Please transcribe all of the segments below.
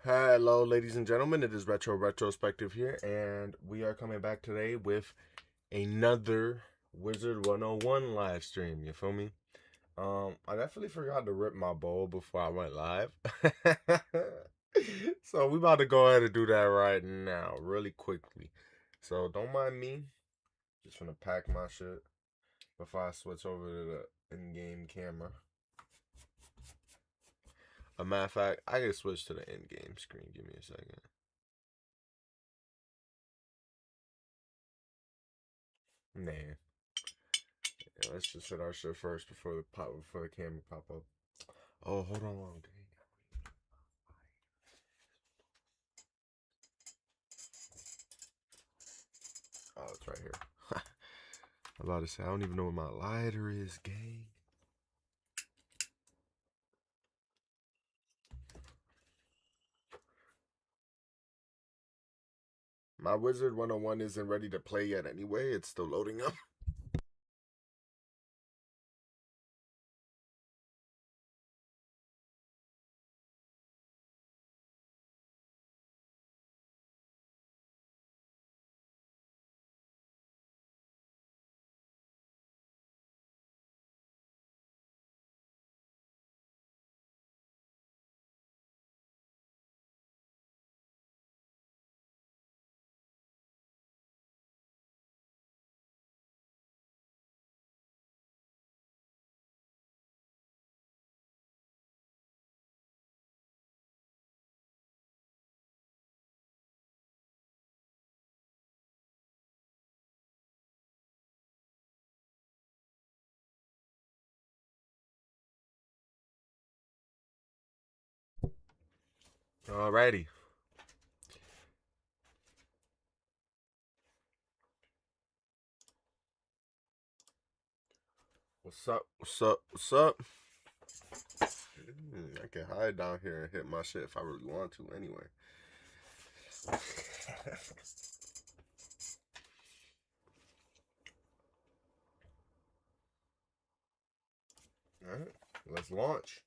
Hello, ladies and gentlemen. It is Retro Retrospective here, and we are coming back today with another Wizard 101 live stream. You feel me? I definitely forgot to rip my bowl before I went live. So we about to go ahead and do that right now, really quickly. So don't mind me. Just gonna pack my shit before I switch over to the in-game camera. A matter of fact, I can switch to the in-game screen. Give me a second. Nah. Yeah, let's just hit our shit first before the camera pop up. Oh, hold on. Oh, it's right here. I'm about to say I don't even know where my lighter is, gang. My Wizard 101 isn't ready to play yet anyway. It's still loading up. Alrighty. What's up? What's up? What's up? I can hide down here and hit my shit if I really want to anyway. Alright, let's launch.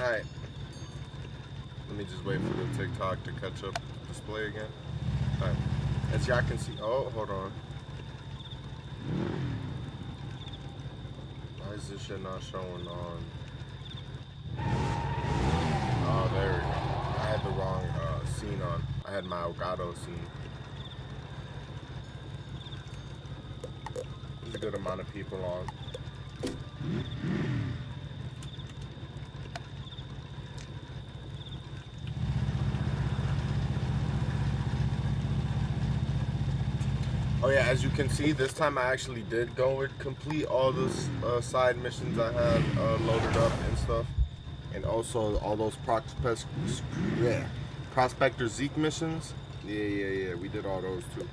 Alright. Let me just wait for the TikTok to catch up the display again. Alright. As y'all can see, oh, hold on. Why is this shit not showing on? Oh, there we go. I had the wrong scene on. I had my Elgato scene. There's a good amount of people on. Oh yeah, as you can see, this time I actually did go and complete all those side missions I had loaded up and stuff. And also all those Prospector Zeke missions. Yeah, we did all those too.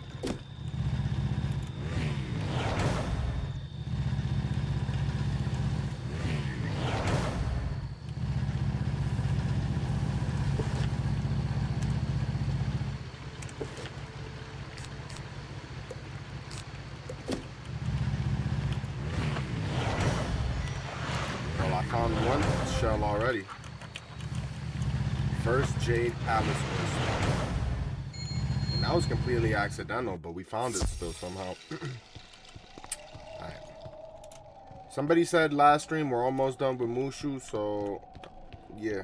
Well, I found one shell already. First Jade Palace was. And that was completely accidental, but we found it still somehow. Alright. Somebody said last stream we're almost done with Mushu, so Yeah.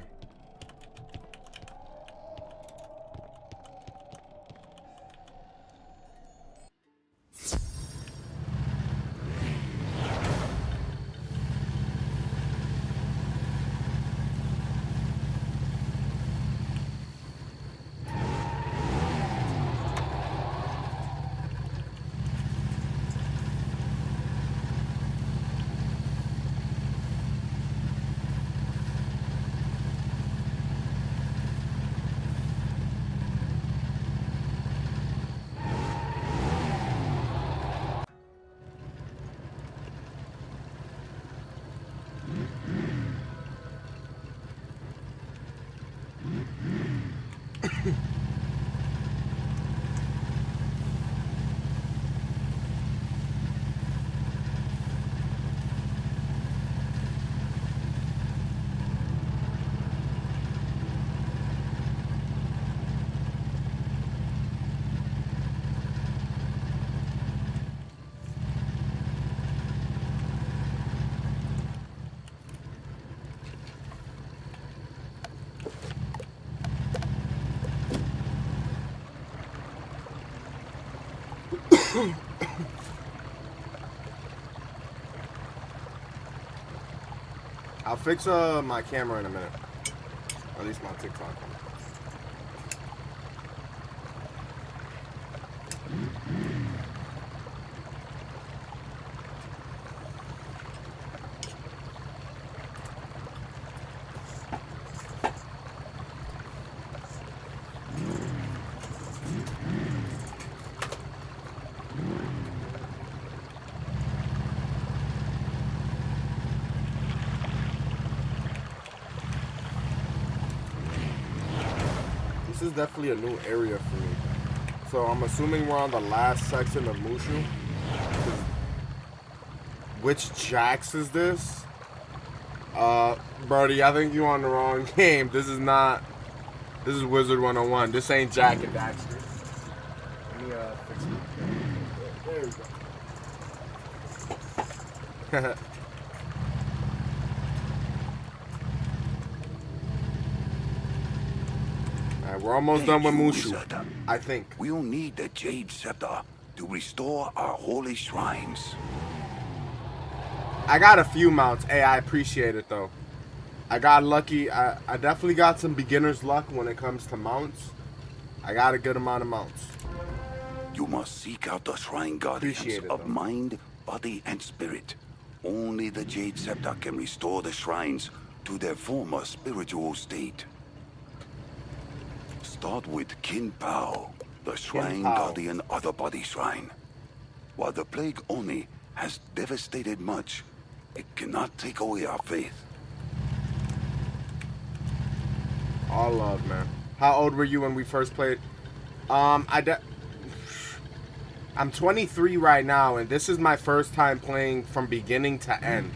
I'll fix my camera in a minute. At least my TikTok. This is definitely a new area for me. So I'm assuming we're on the last section of Mushu. Which Jax is this? Brody, I think you on the wrong game. This is not. This is Wizard 101. This ain't Jack and Daxter. Let me fix it. There we go. Alright, we're almost done with Mushu. I think. We'll need the Jade Scepter to restore our holy shrines. I got a few mounts. Hey, I appreciate it though. I got lucky. I definitely got some beginner's luck when it comes to mounts. I got a good amount of mounts. You must seek out the Shrine Guardians of mind, body, and spirit. Only the Jade Scepter can restore the shrines to their former spiritual state. Start with Qin Pao, the Shrine Guardian of the Body Shrine. While the Plague Oni has devastated much, it cannot take away our faith. All love, man. How old were you when we first played? I'm 23 right now, and this is my first time playing from beginning to end.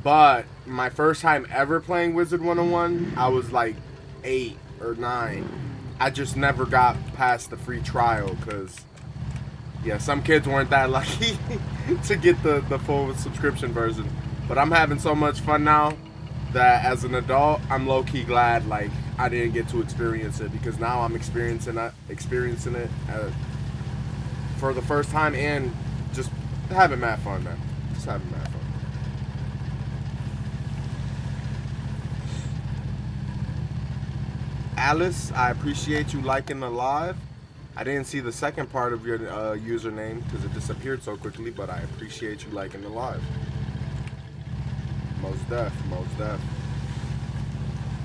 But my first time ever playing Wizard 101, I was like 8 or 9. I just never got past the free trial because, yeah, some kids weren't that lucky to get the full subscription version. But I'm having so much fun now that as an adult, I'm low-key glad like I didn't get to experience it, because now I'm experiencing it for the first time and just having mad fun, man. Just having mad fun. Alice, I appreciate you liking the live. I didn't see the second part of your username because it disappeared so quickly, but I appreciate you liking the live. Most def.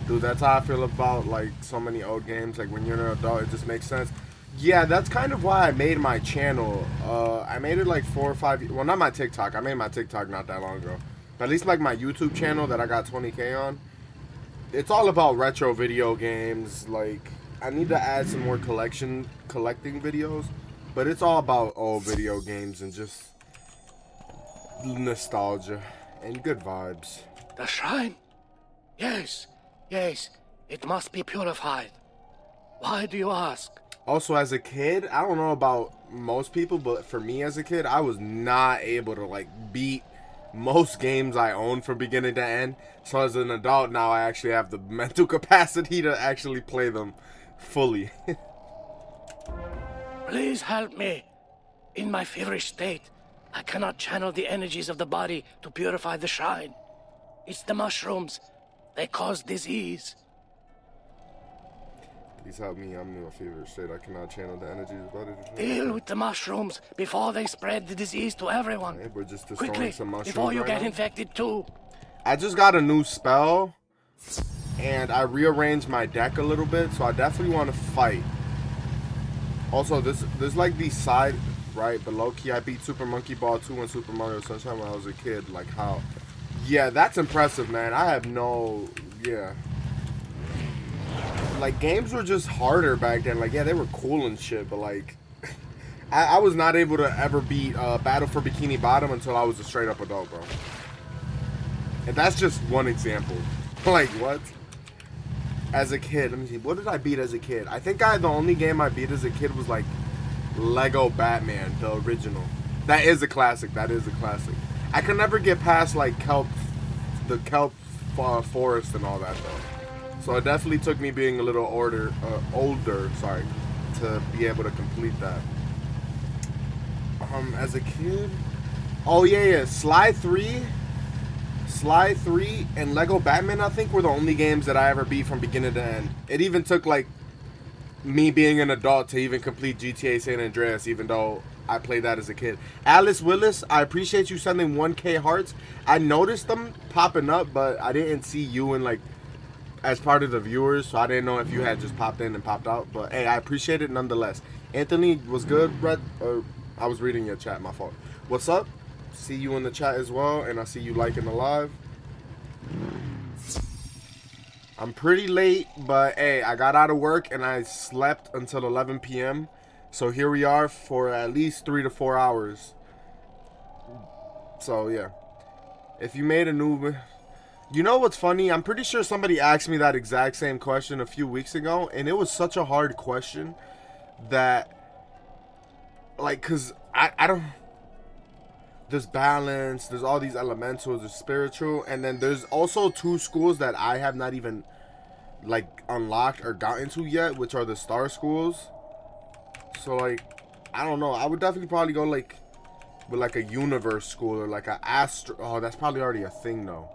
Dude, that's how I feel about like so many old games. Like when you're an adult, it just makes sense. Yeah, that's kind of why I made my channel. I made it like 4 or 5. Well, not my TikTok. I made my TikTok not that long ago. But at least like my YouTube channel that I got 20K on. It's all about retro video games. Like I need to add some more collecting videos, but it's all about old video games and just nostalgia and good vibes. The shrine? Yes, it must be purified. Why do you ask? Also, as a kid, I don't know about most people, but for me as a kid, I was not able to like beat most games I own from beginning to end. So as an adult now, I actually have the mental capacity to actually play them fully. Please help me. In my feverish state, I cannot channel the energies of the body to purify the shrine. It's the mushrooms. They cause disease. Please help me. I'm in my favorite state. I cannot channel the energies of the body. Deal with the mushrooms before they spread the disease to everyone. Hey, we're just destroying Quickly, some mushrooms before you right get now. infected too. I just got a new spell, and I rearranged my deck a little bit, so I definitely want to fight. Also, there's like these side, right, below key. I beat Super Monkey Ball 2 and Super Mario Sunshine when I was a kid. Like how, yeah, that's impressive, man. I have no, yeah. Like games were just harder back then. Like yeah, they were cool and shit, but like, I was not able to ever beat Battle for Bikini Bottom until I was a straight up adult, bro. And that's just one example. Like what? As a kid, let me see. What did I beat as a kid? I think the only game I beat as a kid was like Lego Batman, the original. That is a classic. That is a classic. I could never get past like the kelp forest and all that though. So it definitely took me being a little older, sorry, to be able to complete that. As a kid, oh yeah, Sly 3 and Lego Batman, I think, were the only games that I ever beat from beginning to end. It even took like me being an adult to even complete GTA San Andreas, even though I played that as a kid. Alice Willis, I appreciate you sending 1K hearts. I noticed them popping up, but I didn't see you in like as part of the viewers, so I didn't know if you had just popped in and popped out. But hey, I appreciate it nonetheless. Anthony, was good, Brett? I was reading your chat, my fault. What's up? See you in the chat as well, and I see you liking the live. I'm pretty late, but hey, I got out of work and I slept until 11 p.m. So here we are for at least 3 to 4 hours. So yeah, if you made a new, you know what's funny? I'm pretty sure somebody asked me that exact same question a few weeks ago, and it was such a hard question that, like, cause I don't. There's balance, there's all these elementals, there's spiritual, and then there's also 2 schools that I have not even like unlocked or gotten to yet, which are the star schools. So like, I don't know, I would definitely probably go like with like a universe school or like a astro. Oh, that's probably already a thing though.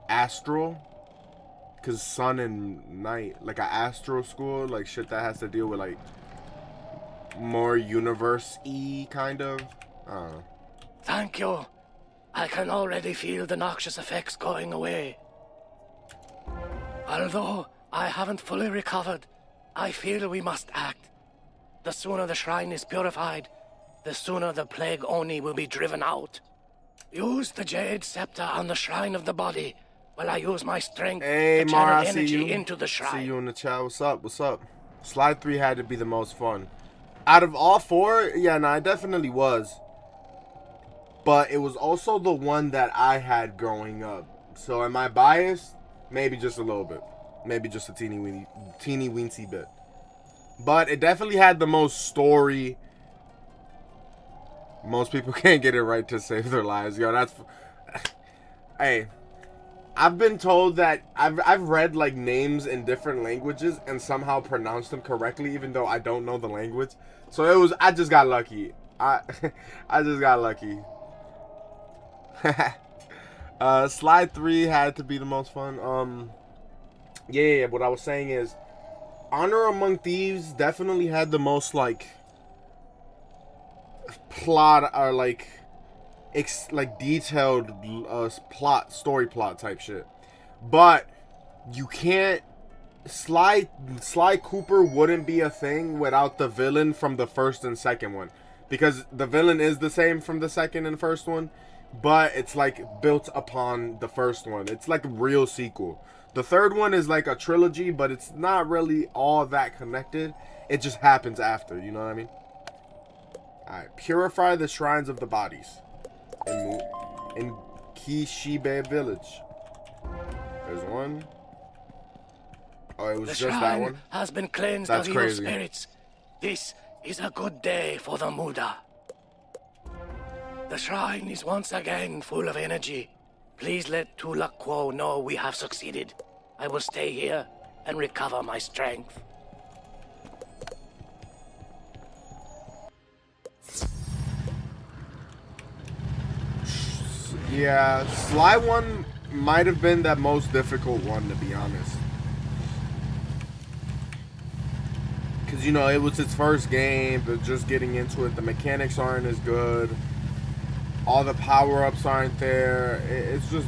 Astral, cause sun and night, like a astral school, like shit that has to deal with like more universe-y kind of. I don't know. Thank you. I can already feel the noxious effects going away. Although I haven't fully recovered, I feel we must act. The sooner the shrine is purified, the sooner the plague Oni will be driven out. Use the Jade Scepter on the shrine of the body while I use my strength to channel energy into the shrine. See you in the chat. What's up? What's up? Slide 3 had to be the most fun. Out of all 4, yeah, no, it definitely was. But it was also the one that I had growing up. So am I biased? Maybe just a little bit. Maybe just a teeny weensy bit. But it definitely had the most story. Most people can't get it right to save their lives. Yo, that's... Hey, I've been told that I've read like names in different languages and somehow pronounced them correctly, even though I don't know the language. So I just got lucky. I just got lucky. Slide 3 had to be the most fun. Yeah, what I was saying is Honor Among Thieves definitely had the most like plot or like detailed story plot type shit. But you can't Sly Cooper wouldn't be a thing without the villain from the first and second one, because the villain is the same from the second and first one, but it's like built upon the first one. It's like a real sequel. The third one is like a trilogy, but it's not really all that connected. It just happens after, you know what I mean? Alright, purify the shrines of the bodies in Kishibe village. There's one. Oh, it was the just that one? Has been cleansed of evil spirits. This is a good day for the Muda. The shrine is once again full of energy. Please let Tulak Quo know we have succeeded. I will stay here and recover my strength. Yeah, Sly 1 might have been that most difficult one, to be honest. Because, you know, it was its first game, but just getting into it, the mechanics aren't as good. All the power-ups aren't there. It's just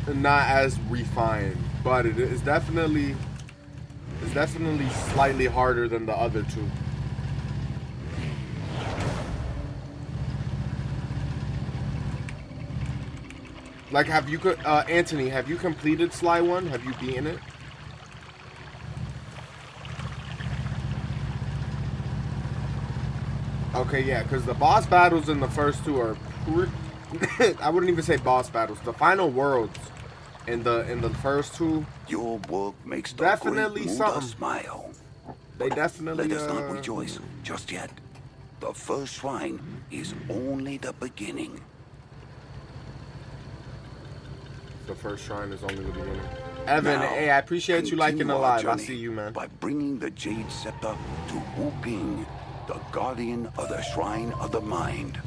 not as refined. But it's definitely slightly harder than the other two. Like, have you, Anthony, have you completed Sly 1? Have you beaten it? Okay, yeah, because the boss battles in the first two are I wouldn't even say boss battles. The final worlds in the first two, Your work makes the definitely great Muda something. smile. They definitely Let us not rejoice just yet. The first shrine is only the beginning. The first shrine is only the beginning. Evan, Now, hey, I appreciate you liking the continue our live. I journey see you, man. By bringing the Jade Scepter to Wu Ping, the guardian of the Shrine of the Mind.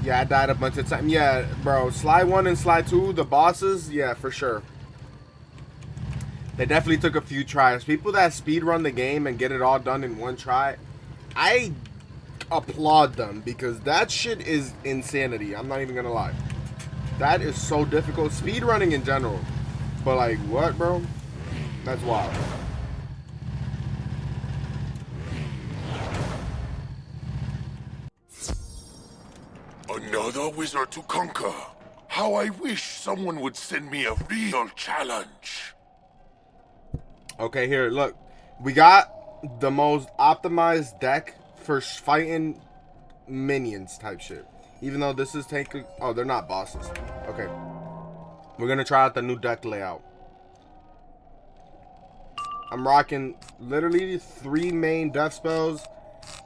Yeah, I died a bunch of times. Yeah, bro. Sly 1 and Sly 2, the bosses, yeah, for sure. They definitely took a few tries. People that speedrun the game and get it all done in one try, I applaud them because that shit is insanity. I'm not even gonna lie. That is so difficult. Speedrunning in general. But like, what, bro? That's wild. Another wizard to conquer. How I wish someone would send me a real challenge. Okay, here, look. We got the most optimized deck for fighting minions type shit. Even though this is taking... Oh, they're not bosses. Okay. We're going to try out the new deck layout. I'm rocking literally 3 main death spells.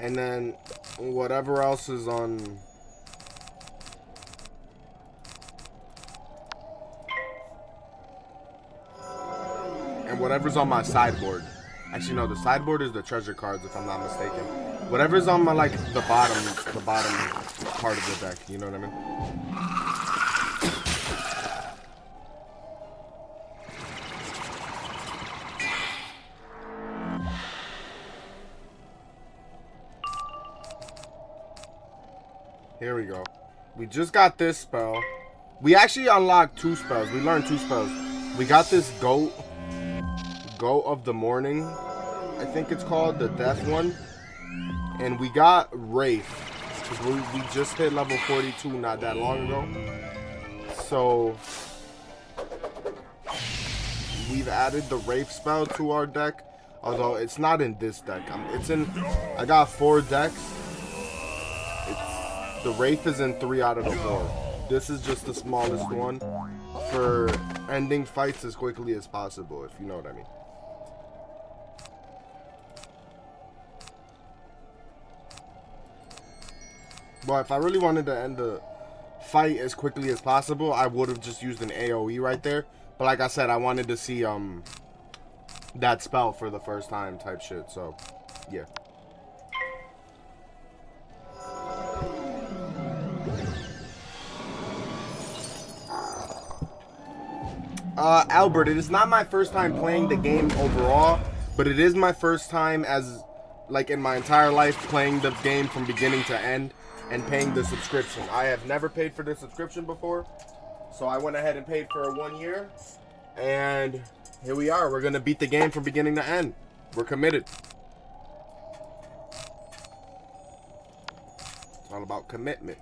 And then whatever else is on... And whatever's on my sideboard. Actually, no, the sideboard is the treasure cards, if I'm not mistaken. Whatever's on my, like, the bottom part of the deck. You know what I mean? Here we go. We just got this spell. We actually unlocked 2 spells. We learned 2 spells. We got this Goat of the Morning, I think it's called, the death one. And we got Wraith, because we just hit level 42 not that long ago. So we've added the Wraith spell to our deck, although it's not in this deck. I got 4 decks. The Wraith is in 3 out of the 4. This is just the smallest one for ending fights as quickly as possible, if you know what I mean. But if I really wanted to end the fight as quickly as possible, I would have just used an AoE right there. But like I said, I wanted to see that spell for the first time type shit. So, yeah. Albert, it is not my first time playing the game overall, but it is my first time as, like, in my entire life playing the game from beginning to end and paying the subscription. I have never paid for the subscription before, so I went ahead and paid for 1 year, and here we are. We're going to beat the game from beginning to end. We're committed. It's all about commitment.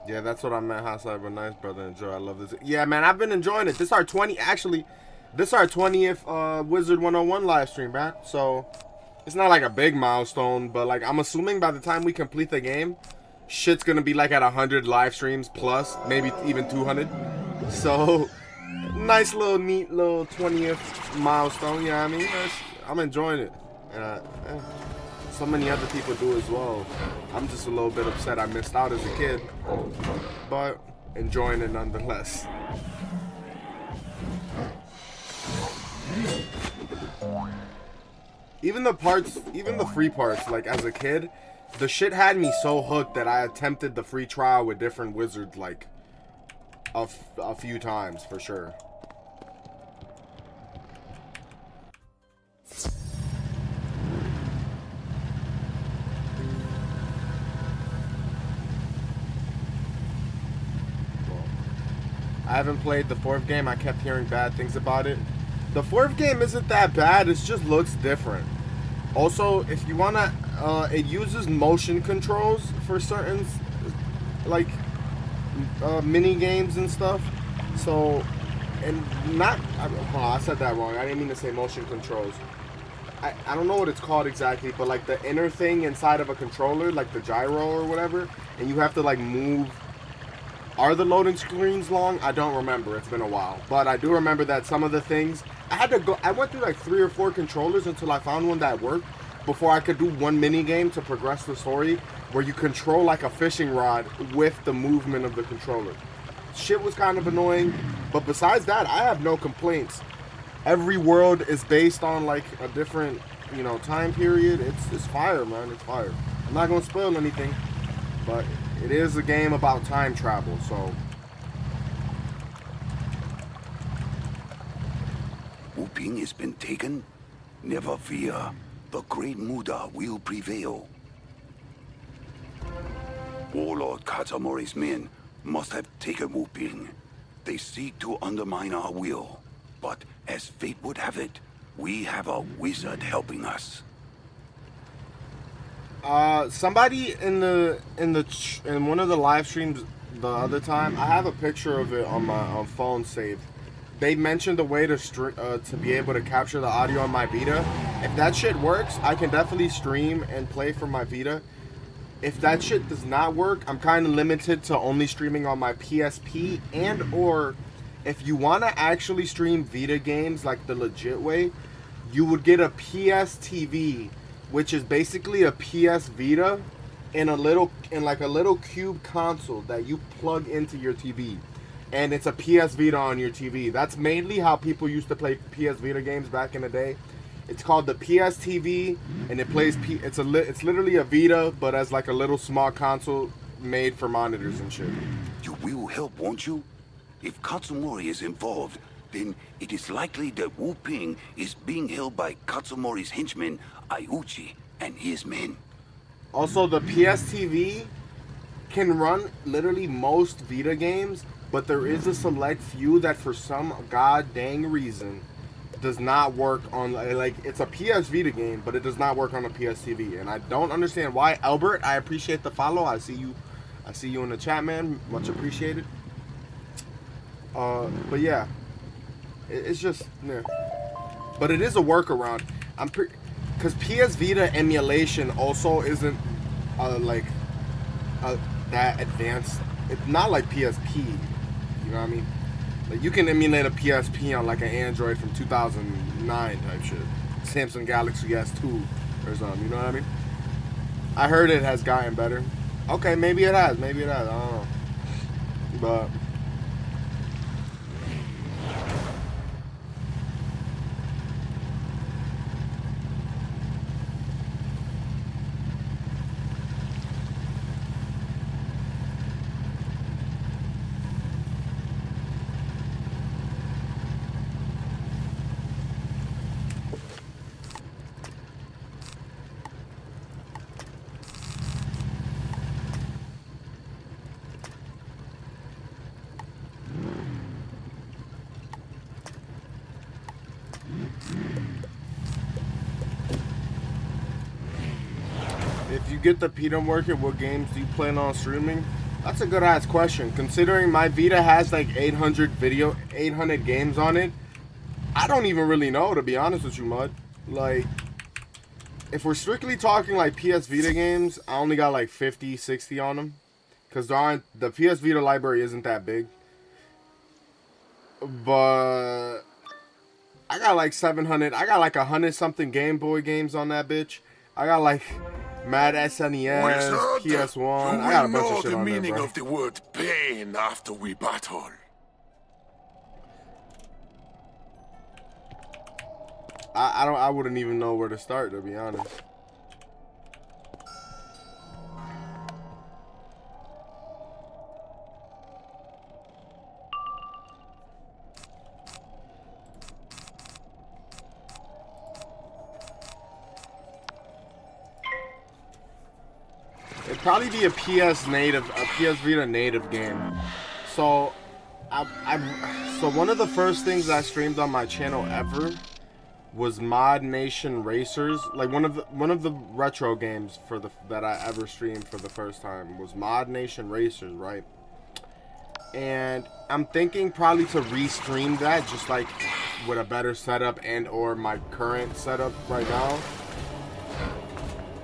Yeah, that's what I meant. Hot Cyber, nice brother. Enjoy. I love this. Yeah, man, I've been enjoying it. This our 20th Wizard 101 live stream, man. So it's not like a big milestone, but like I'm assuming by the time we complete the game, shit's gonna be like at 100 live streams plus, maybe even 200. So nice little neat little 20th milestone. You know what I mean? I'm enjoying it. So many other people do as well. I'm just a little bit upset I missed out as a kid, but enjoying it nonetheless. Even the free parts, like as a kid, the shit had me so hooked that I attempted the free trial with different wizards like a few times for sure. I haven't played the 4th game. I kept hearing bad things about it. The 4th game isn't that bad. It just looks different. Also, if you wanna, it uses motion controls for certain, like, mini games and stuff. So, and not, I said that wrong. I didn't mean to say motion controls. I don't know what it's called exactly, but like the inner thing inside of a controller, like the gyro or whatever, and you have to like move. Are the loading screens long? I don't remember. It's been a while. But I do remember that some of the things... I went through like 3 or 4 controllers until I found one that worked before I could do one mini game to progress the story where you control like a fishing rod with the movement of the controller. Shit was kind of annoying. But besides that, I have no complaints. Every world is based on like a different, you know, time period. It's fire, man. It's fire. I'm not going to spoil anything. But... it is a game about time travel, so... Wu Ping has been taken? Never fear. The Great Muda will prevail. Warlord Katamori's men must have taken Wu Ping. They seek to undermine our will. But as fate would have it, we have a wizard helping us. Somebody in one of the live streams the other time, I have a picture of it on my phone saved. They mentioned a way to be able to capture the audio on my Vita. If that shit works, I can definitely stream and play from my Vita. If that shit does not work, I'm kind of limited to only streaming on my PSP, and or if you want to actually stream Vita games like the legit way, you would get a PS TV, which is basically a PS Vita in like a little cube console that you plug into your TV, and it's a PS Vita on your TV. That's mainly how people used to play PS Vita games back in the day. It's called the PS TV, and it plays it's literally a Vita, but as like a little small console made for monitors and shit. You will help, won't you? If Katsumori is involved, then it is likely that Wu Ping is being held by Katsumori's henchman, Ayuchi, and his men. Also, the PS TV can run literally most Vita games, but there is a select few that for some god dang reason does not work on, like, it's a PS Vita game, but it does not work on a PS TV, and I don't understand why. Albert, I appreciate the follow. I see you in the chat, man. Much appreciated. But yeah, it's just, yeah. But it is a workaround. Because PS Vita emulation also isn't that advanced. It's not like PSP. You know what I mean? Like, you can emulate a PSP on like an Android from 2009 type shit, Samsung Galaxy S2 or something. You know what I mean? I heard it has gotten better. Okay, maybe it has. Maybe it has. I don't know. But if you get the Pedum working, what games do you plan on streaming? That's a good ass question. Considering my Vita has like 800 games on it, I don't even really know, to be honest with you, Mud. Like, if we're strictly talking like PS Vita games, I only got like 50, 60 on them. Because the PS Vita library isn't that big. But I got like 700. I got like 100 something Game Boy games on that bitch. I got like Mad SNES, PS1. I got a bunch of shit on there, bro. You will know the meaning of the word pain after we battle. I wouldn't even know where to start, to be honest. It'd probably be a PS Vita native game. So, so one of the first things I streamed on my channel ever was Mod Nation Racers. Like one of the retro games that I ever streamed for the first time was Mod Nation Racers, right? And I'm thinking probably to restream that, just like with a better setup and or my current setup right now.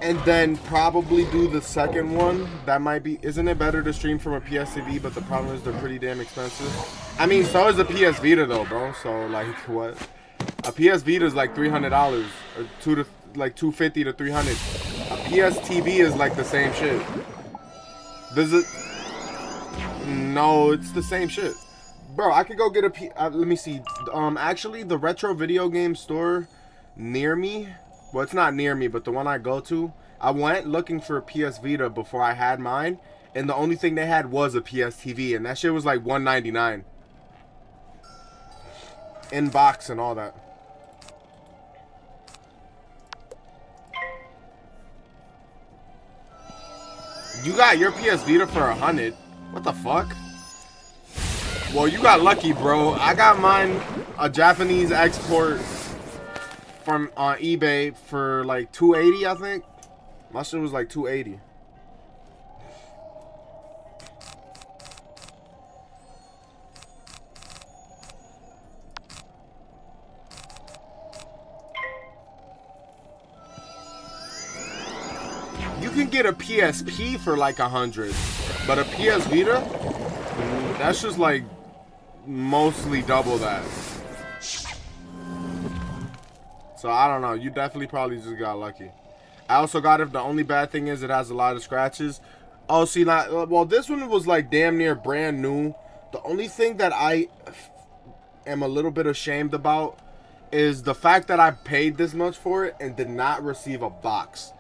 And then probably do the second one. That might be... Isn't it better to stream from a PS TV? But the problem is they're pretty damn expensive. I mean, so is a PS Vita though, bro. So like, what? A PS Vita is like $300, or $250 to $300. A PS TV is like the same shit. Does it? No, it's the same shit, bro. I could go get a let me see. Actually, the retro video game store near me. Well, it's not near me, but the one I go to, I went looking for a PS Vita before I had mine, and the only thing they had was a PS TV, and that shit was like $199. In box and all that. You got your PS Vita for $100. What the fuck? Well, you got lucky, bro. I got mine, a Japanese export from on eBay for like $280, I think. My shit was like $280. You can get a PSP for like $100, but a PS Vita, that's just like mostly double that. So I don't know. You definitely probably just got lucky. I also got it. The only bad thing is it has a lot of scratches. Oh, see, well, this one was like damn near brand new. The only thing that I am a little bit ashamed about is the fact that I paid this much for it and did not receive a box.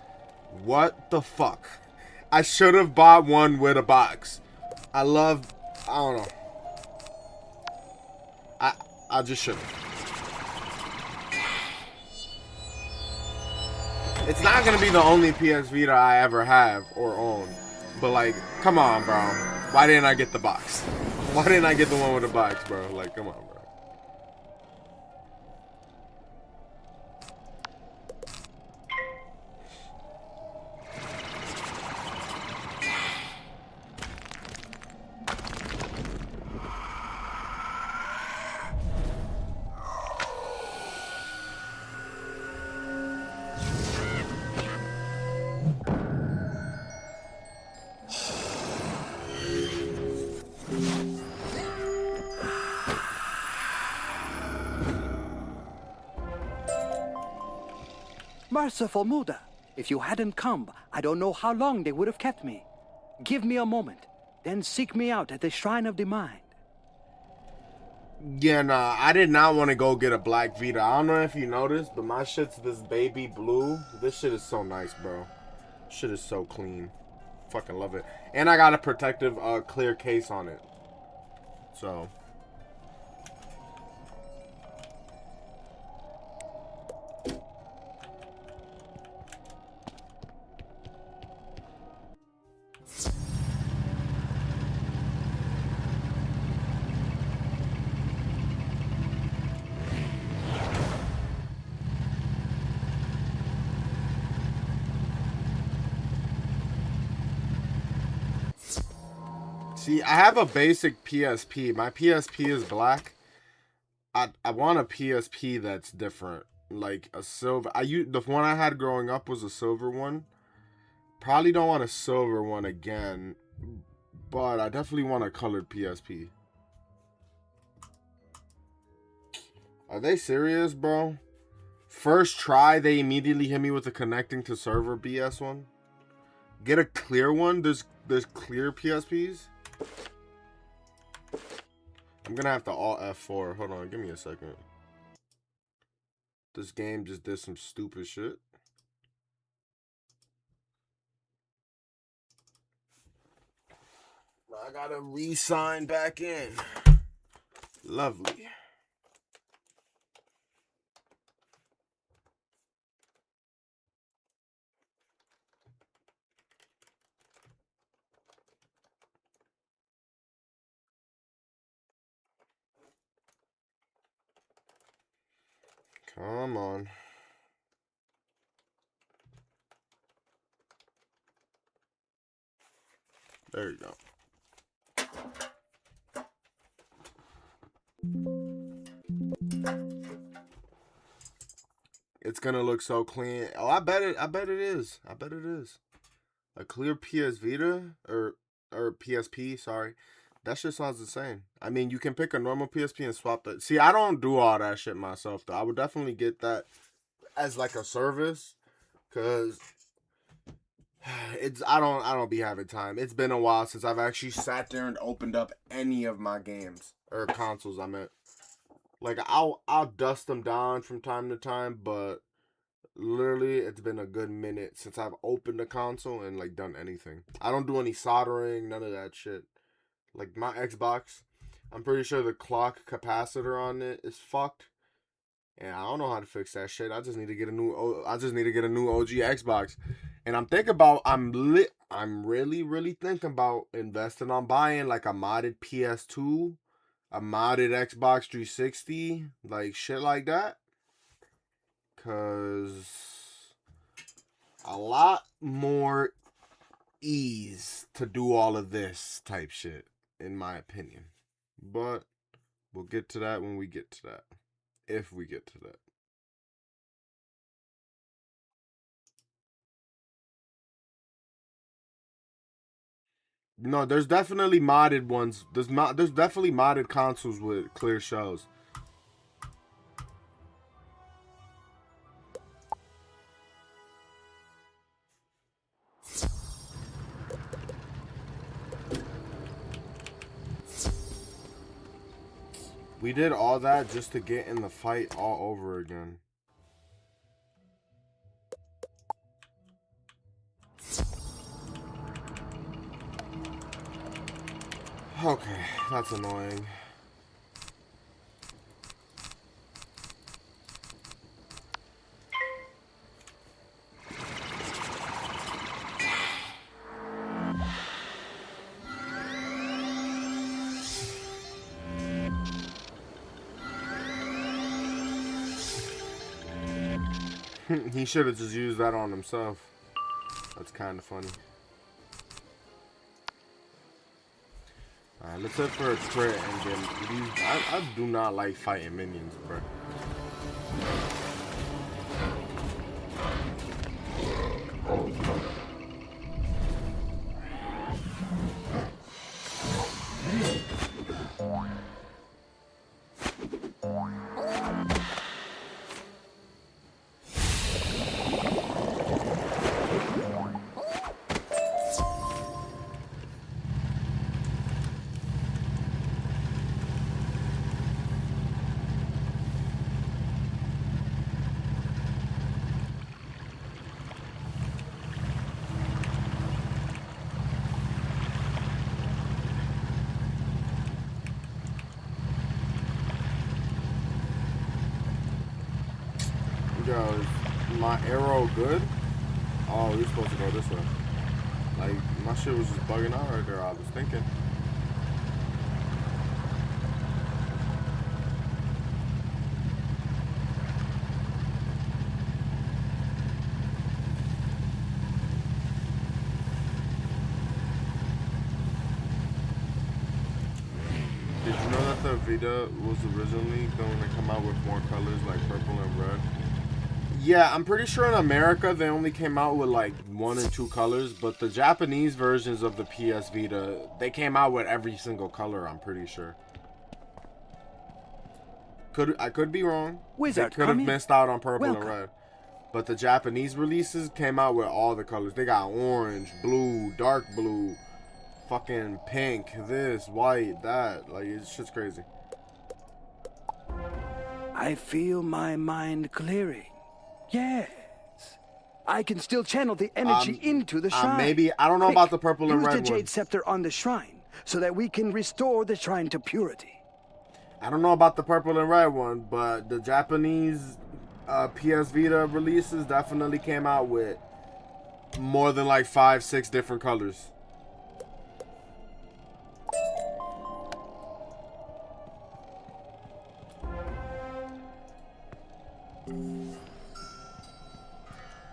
What the fuck? I should have bought one with a box. I don't know. I just shouldn't. It's not gonna be the only PS Vita I ever have or own. But like, come on, bro. Why didn't I get the box? Why didn't I get the one with the box, bro? Like, come on, bro. Merciful Muda, if you hadn't come, I don't know how long they would have kept me. Give me a moment, then seek me out at the Shrine of the Mind. Yeah, nah, I did not want to go get a black Vita. I don't know if you noticed, but my shit's this baby blue. This shit is so nice, bro. Shit is so clean. Fucking love it. And I got a protective clear case on it. So... See, I have a basic PSP. My PSP is black. I want a PSP that's different, like a silver. The one I had growing up was a silver one. Probably don't want a silver one again, but I definitely want a colored PSP. Are they serious, bro? First try, they immediately hit me with a connecting to server BS one. Get a clear one. There's clear PSPs. I'm gonna have to Alt F4. Hold on, give me a second. This game just did some stupid shit. I gotta re-sign back in. Lovely. Come on. There you go. It's gonna look so clean. Oh, I bet it is. I bet it is. A clear PS Vita or PSP, sorry. That shit sounds insane. I mean, you can pick a normal PSP and swap that. See, I don't do all that shit myself though. I would definitely get that as like a service, cause I don't be having time. It's been a while since I've actually sat there and opened up any of my games or consoles. I meant, like, I'll dust them down from time to time, but literally it's been a good minute since I've opened a console and like done anything. I don't do any soldering, none of that shit. Like my Xbox, I'm pretty sure the clock capacitor on it is fucked. And I don't know how to fix that shit. I just need to get a new OG Xbox. And I'm thinking about I'm really thinking about investing on buying like a modded PS2, a modded Xbox 360, like shit like that. Cause a lot more ease to do all of this type shit, in my opinion. But we'll get to that when we get to that. If we get to that. No, there's definitely modded ones. There's definitely modded consoles with clear shells. We did all that just to get in the fight all over again. Okay, that's annoying. He should have just used that on himself. That's kind of funny. Alright, let's head for a crit and get these. I do not like fighting minions, bro. Yo, is my arrow good? Oh, we're supposed to go this way. Like, my shit was just bugging out right there, I was thinking. Vita was originally going to come out with more colors like purple and red. Yeah, I'm pretty sure in America they only came out with like 1 or 2 colors, but the Japanese versions of the PS Vita, they came out with every single color, I'm pretty sure. I could be wrong. Wizard, they could have missed out on purple Welcome. and red. But the Japanese releases came out with all the colors. They got orange, blue, dark blue, fucking pink, this, white, that. Like, it's shit's crazy. I feel my mind clearing. Yes. I can still channel the energy into the shrine. Maybe, I don't know Quick, about the purple and red use the one. Jade Scepter on the shrine so that we can restore the shrine to purity. I don't know about the purple and red one, but the Japanese PS Vita releases definitely came out with more than like 5-6 different colors.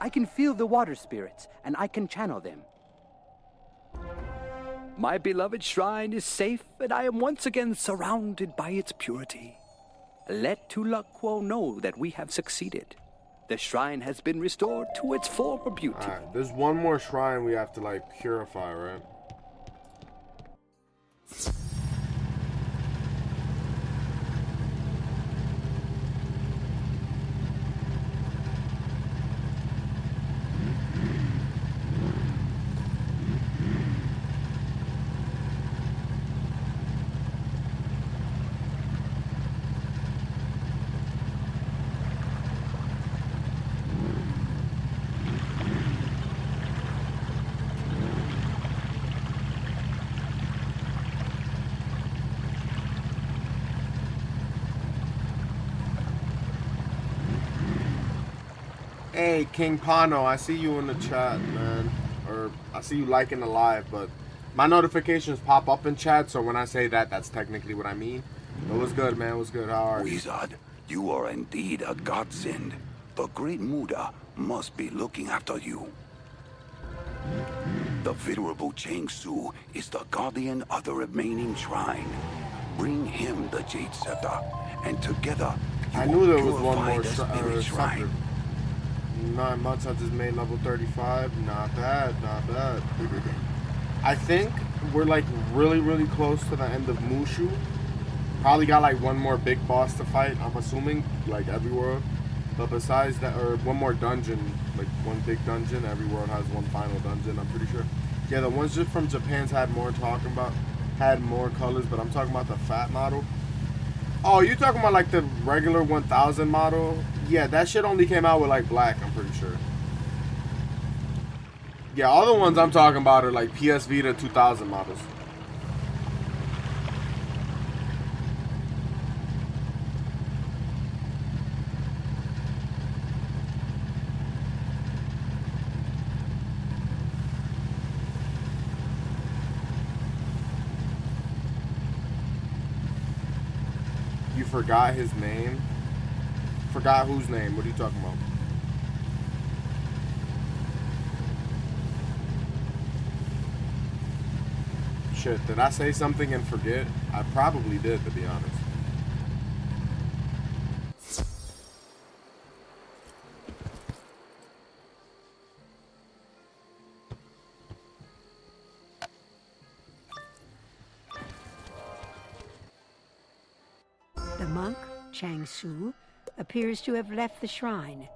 I can feel the water spirits, and I can channel them. My beloved shrine is safe, and I am once again surrounded by its purity. Let Tulakwo know that we have succeeded. The shrine has been restored to its former beauty. Alright, there's one more shrine we have to like purify, right? Hey, King Pano, I see you in the chat, man. Or I see you liking the live, but my notifications pop up in chat, so when I say that, that's technically what I mean. But what's good, man? What's good? How are you? Wizard, you are indeed a godsend. The great Muda must be looking after you. The venerable Chang Su is the guardian of the remaining shrine. Bring him the Jade Scepter, and together you I will knew there was one purify more the spirit scepter. shrine. 9 months I just made level 35. Not bad, not bad. I think we're like really close to the end of Mushu. Probably got like one more big boss to fight, I'm assuming, like every world. But besides that, or one more dungeon, like one big dungeon, every world has one final dungeon, I'm pretty sure. Yeah, the ones just from Japan's had more colors, but I'm talking about the fat model. Oh, you talking about like the regular 1000 model? Yeah, that shit only came out with like black, I'm pretty sure. Yeah, all the ones I'm talking about are like PS Vita 2000 models. You forgot his name? Forgot whose name? What are you talking about? Shit, did I say something and forget? I probably did, to be honest. The monk, Chang Su, appears to have left the shrine.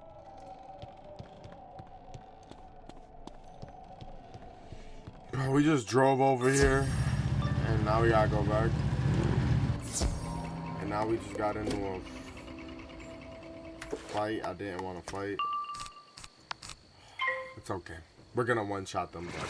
We just drove over here, and now we gotta go back. And now we just got into a fight. I didn't want to fight. It's okay. We're gonna one-shot them, but...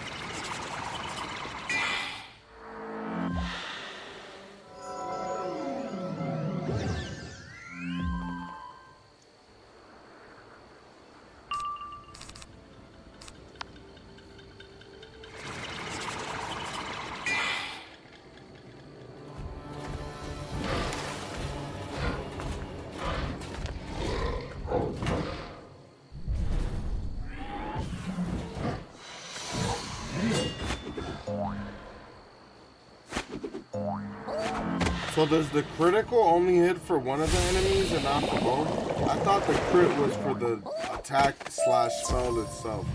So does the critical only hit for one of the enemies and not for both? I thought the crit was for the attack / spell itself.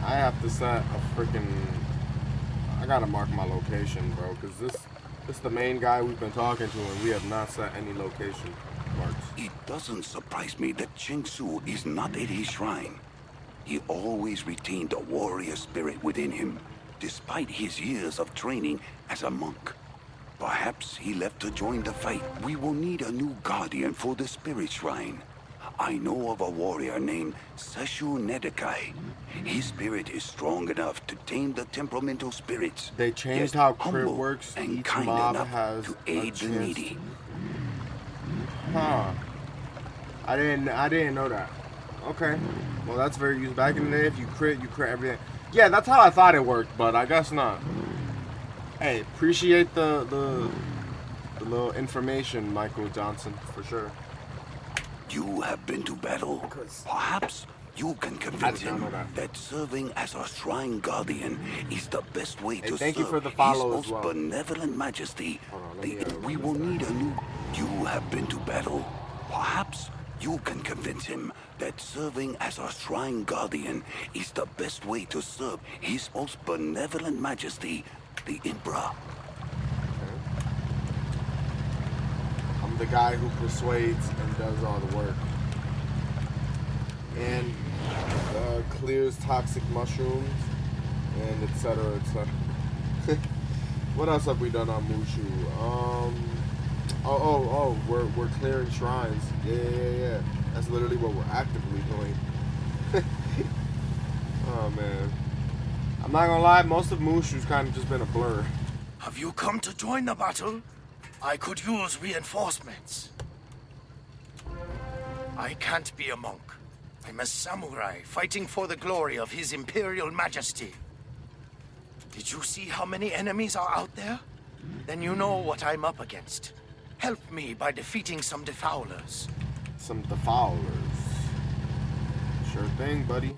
I have to set a freaking... I gotta mark my location, bro, because this is the main guy we've been talking to, and we have not set any location marks. It doesn't surprise me that Cheng Su is not at his shrine. He always retained a warrior spirit within him, despite his years of training as a monk. Perhaps he left to join the fight. We will need a new guardian for the spirit shrine. I know of a warrior named Seshu Nedekai. His spirit is strong enough to tame the temperamental spirits. They changed how crit humble works. and Each kind mob enough has to a aid the chance. needy. Huh. I didn't know that. Okay. Well, that's very useful. Back in the day, if you crit everything. Yeah, that's how I thought it worked, but I guess not. Hey, appreciate the little information, Michael Johnson, for sure. You have been to battle. Perhaps you can convince did not know him that serving as a shrine guardian is the best way to thank you serve for the follow His as Most well. Benevolent Majesty. Hold on, let me, We will need a new... You have been to battle. Perhaps you can convince him that serving as a shrine guardian is the best way to serve His Most Benevolent Majesty, the Emperor. I'm the guy who persuades and does all the work. And clears toxic mushrooms and etc. etc. What else have we done on Mushu? We're clearing shrines. Yeah. That's literally what we're actively doing. Oh man. I'm not gonna lie, most of Mushu's kind of just been a blur. Have you come to join the battle? I could use reinforcements. I can't be a monk. I'm a samurai fighting for the glory of His Imperial Majesty. Did you see how many enemies are out there? Then you know what I'm up against. Help me by defeating some defoulers. Some defoulers. Sure thing, buddy.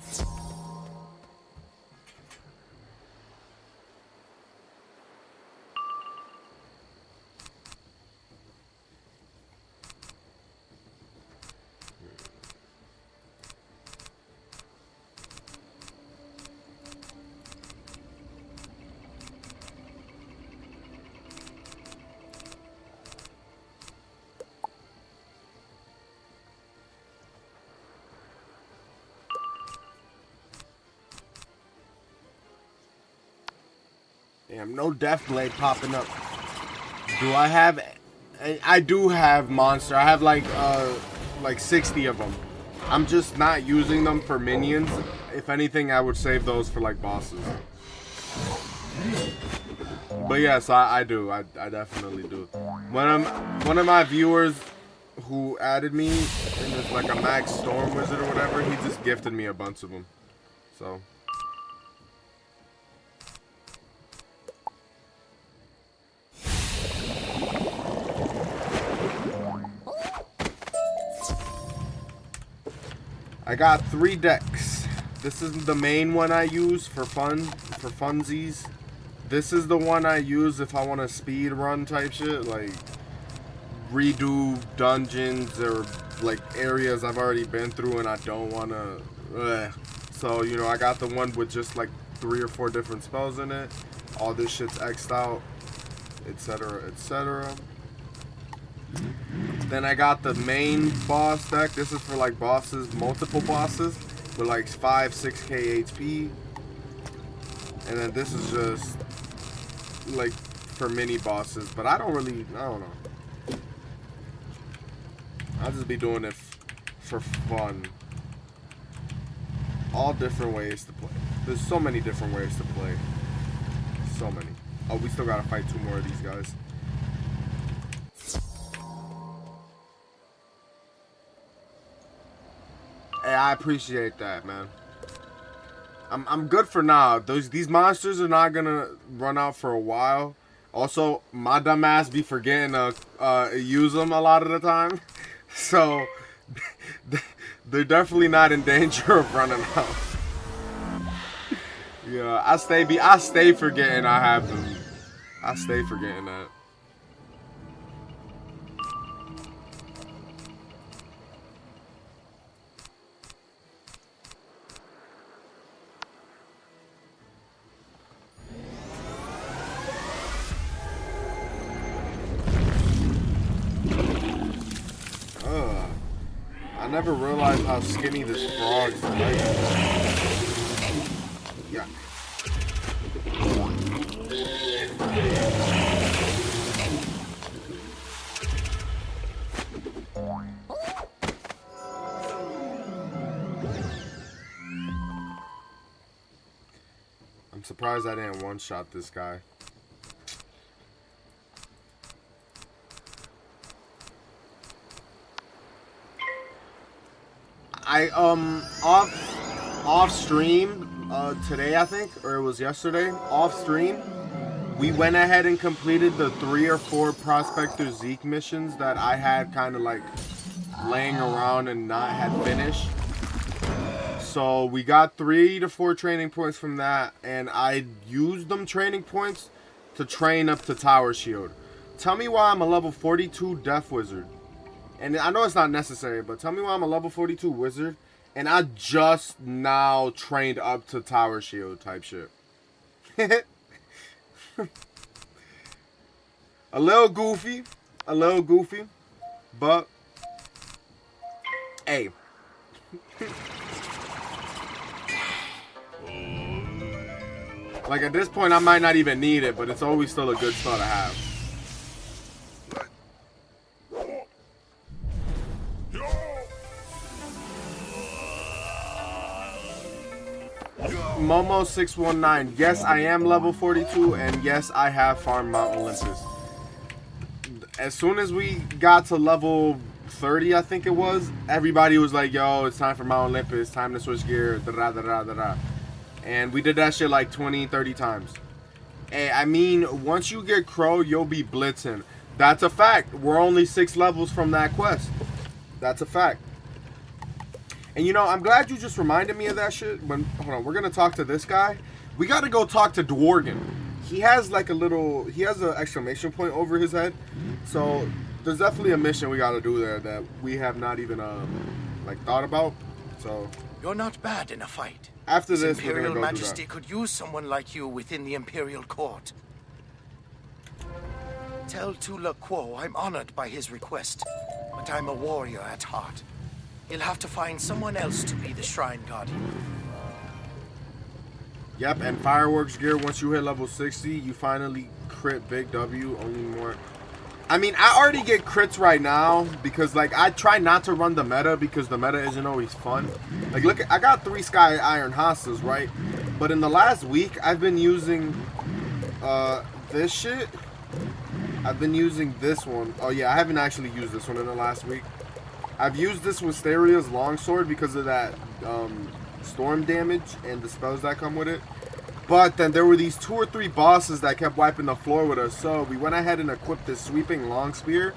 Damn, no Deathblade popping up. Do I have... I do have monster. I have like 60 of them. I'm just not using them for minions. If anything, I would save those for like bosses. But yes, I do. I definitely do. One of my viewers who added me, and it's like a Max Storm Wizard or whatever, he just gifted me a bunch of them. So... I got 3 decks. This is the main one I use for funsies. This is the one I use if I want to speed run type shit, like redo dungeons or like areas I've already been through and I don't want to. So, you know, I got the one with just like 3 or 4 different spells in it. All this shit's X'd out, etc., etc. Then I got the main boss deck. This is for like bosses, multiple bosses with like 5-6k HP. And then this is just like for mini bosses, but I don't know. I'll just be doing it for fun. All different ways to play. There's so many different ways to play. So many. Oh, we still gotta fight 2 more of these guys. I appreciate that, man. I'm good for now. These monsters are not gonna run out for a while. Also, my dumb ass be forgetting to use them a lot of the time. So, they're definitely not in danger of running out. Yeah, I stay forgetting I have them. I stay forgetting that. I never realized how skinny this frog is. Yeah. I'm surprised I didn't one-shot this guy. I off stream today, I think, or it was yesterday, off stream, we went ahead and completed the 3 or 4 Prospector Zeke missions that I had kind of like laying around and not had finished. So we got 3 to 4 training points from that, and I used them training points to train up to Tower Shield. Tell me why I'm a level 42 Death Wizard. And I know it's not necessary, but tell me why I'm a level 42 wizard, and I just now trained up to Tower Shield type shit. a little goofy, but hey. Like at this point, I might not even need it, but it's always still a good spell to have. Momo619, yes, I am level 42, and yes, I have farmed Mount Olympus. As soon as we got to level 30, I think it was, everybody was like, yo, it's time for Mount Olympus, time to switch gear, da-da-da-da-da-da. And we did that shit like 20, 30 times. Hey, I mean, once you get Crow, you'll be blitzing. That's a fact. We're only 6 levels from that quest. That's a fact. And you know, I'm glad you just reminded me of that shit. Hold on, we're gonna talk to this guy. We gotta go talk to Dworgen. He has like he has an exclamation point over his head. So there's definitely a mission we gotta do there that we have not even like thought about. So you're not bad in a fight. After this, Imperial Majesty could use someone like you within the Imperial Court. Tell Tula Quo I'm honored by his request, but I'm a warrior at heart. You'll have to find someone else to be the Shrine Guardian. Yep, and fireworks gear, once you hit level 60, you finally crit Big W, only more. I mean, I already get crits right now because, like, I try not to run the meta because the meta isn't always fun. Like, look, I got 3 Sky Iron Hostas, right? But in the last week, I've been using this shit. I've been using this one. Oh, yeah, I haven't actually used this one in the last week. I've used this Wisteria's longsword because of that storm damage and the spells that come with it. But then there were these 2 or 3 bosses that kept wiping the floor with us. So we went ahead and equipped this sweeping long spear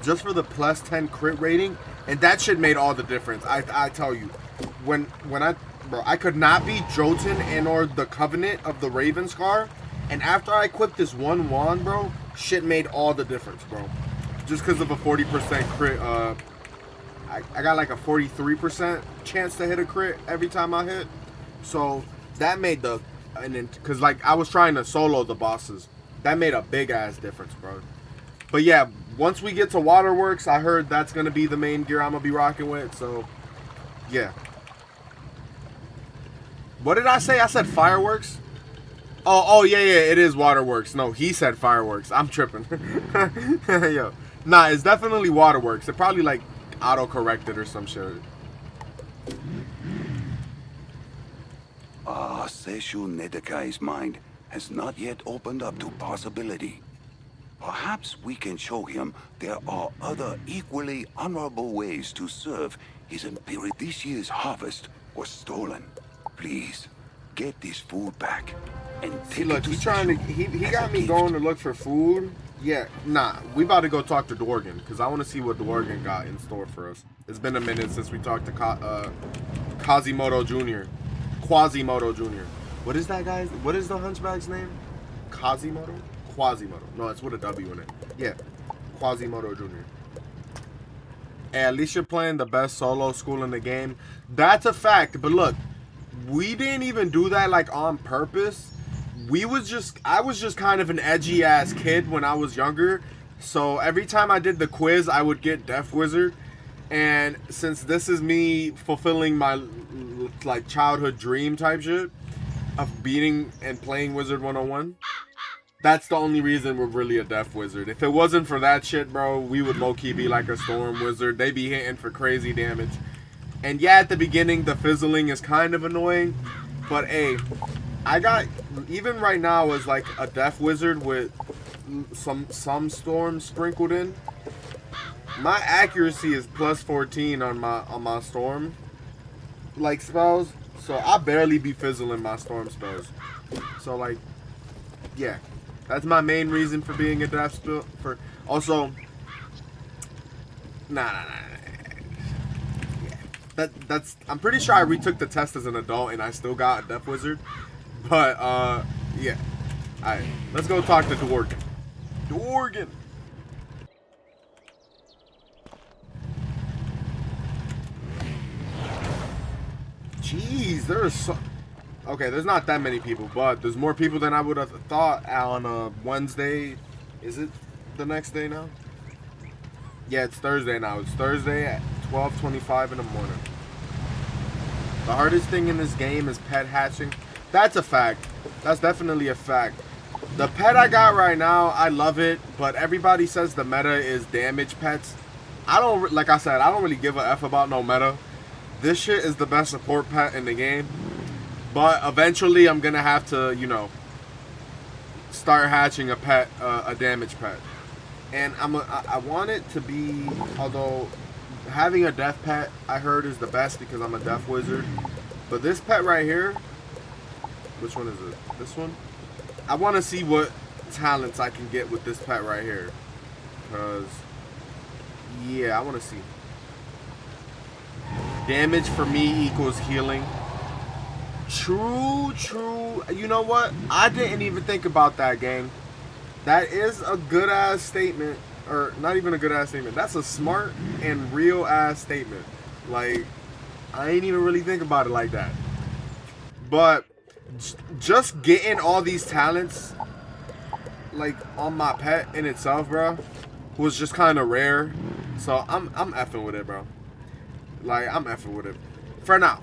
just for the plus 10 crit rating. And that shit made all the difference. I tell you, I could not beat Jotun and or the Covenant of the Ravenscar. And after I equipped this one wand, bro, shit made all the difference, bro. Just because of a 40% crit, I got like a 43% chance to hit a crit every time I hit. So that made because like I was trying to solo the bosses. That made a big ass difference, bro. But yeah, once we get to Waterworks, I heard that's going to be the main gear I'm going to be rocking with. So yeah. What did I say? I said fireworks? Oh yeah, it is Waterworks. No, he said fireworks. I'm tripping. Yo. Nah, it's definitely Waterworks. It probably like auto-corrected or some shit. Seshu Nedekai's mind has not yet opened up to possibility. Perhaps we can show him there are other equally honorable ways to serve His imperial this year's harvest was stolen. Please, get this food back and See, take look, it to he trying to, Session he as got a me gift. going to look for food. Yeah, nah, we about to go talk to Dorgan, because I want to see what Dorgan got in store for us. It's been a minute since we talked to Quasimodo Jr. Quasimodo Jr. What is that guy's, what is the hunchback's name? Quasimodo? Quasimodo. No, it's with a W in it. Yeah, Quasimodo Jr. Hey, at least you're playing the best solo school in the game. That's a fact, but look, we didn't even do that like on purpose. I was just kind of an edgy ass kid when I was younger. So every time I did the quiz, I would get Death Wizard. And since this is me fulfilling my like childhood dream type shit of beating and playing Wizard 101, that's the only reason we're really a Death Wizard. If it wasn't for that shit, bro, we would low-key be like a Storm Wizard. They be hitting for crazy damage. And yeah, at the beginning, the fizzling is kind of annoying. But hey, I got, even right now as like a Death Wizard with some storms sprinkled in, my accuracy is plus 14 on my storm like spells. So I barely be fizzling my storm spells. So like, yeah. That's my main reason for being a Death spell. For also, nah. Yeah. That's. I'm pretty sure I retook the test as an adult and I still got a Death Wizard. But yeah. Alright, let's go talk to Dorgan. Dorgan. Jeez, there's so. Okay, there's not that many people, but there's more people than I would have thought on a Wednesday. Is it the next day now? Yeah, it's Thursday now. It's Thursday at 12:25 in the morning. The hardest thing in this game is pet hatching. That's a fact. That's definitely a fact. The pet I got right now, I love it, but everybody says the meta is damage pets. I don't, like I said, I don't really give a F about no meta. This shit is the best support pet in the game. But eventually, I'm gonna have to, you know, start hatching a pet, a damage pet, and I want it to be. Although having a death pet, I heard, is the best because I'm a Death Wizard. But this pet right here, which one is it? This one. I want to see what talents I can get with this pet right here, cause yeah, I want to see. Damage for me equals healing. True. You know what? I didn't even think about that, gang. That is a good ass statement. Or not even a good ass statement. That's a smart and real ass statement. Like, I ain't even really think about it like that. But just getting all these talents, like, on my pet in itself, bro, was just kind of rare. So I'm effing with it, bro. Like, I'm effing with it. For now.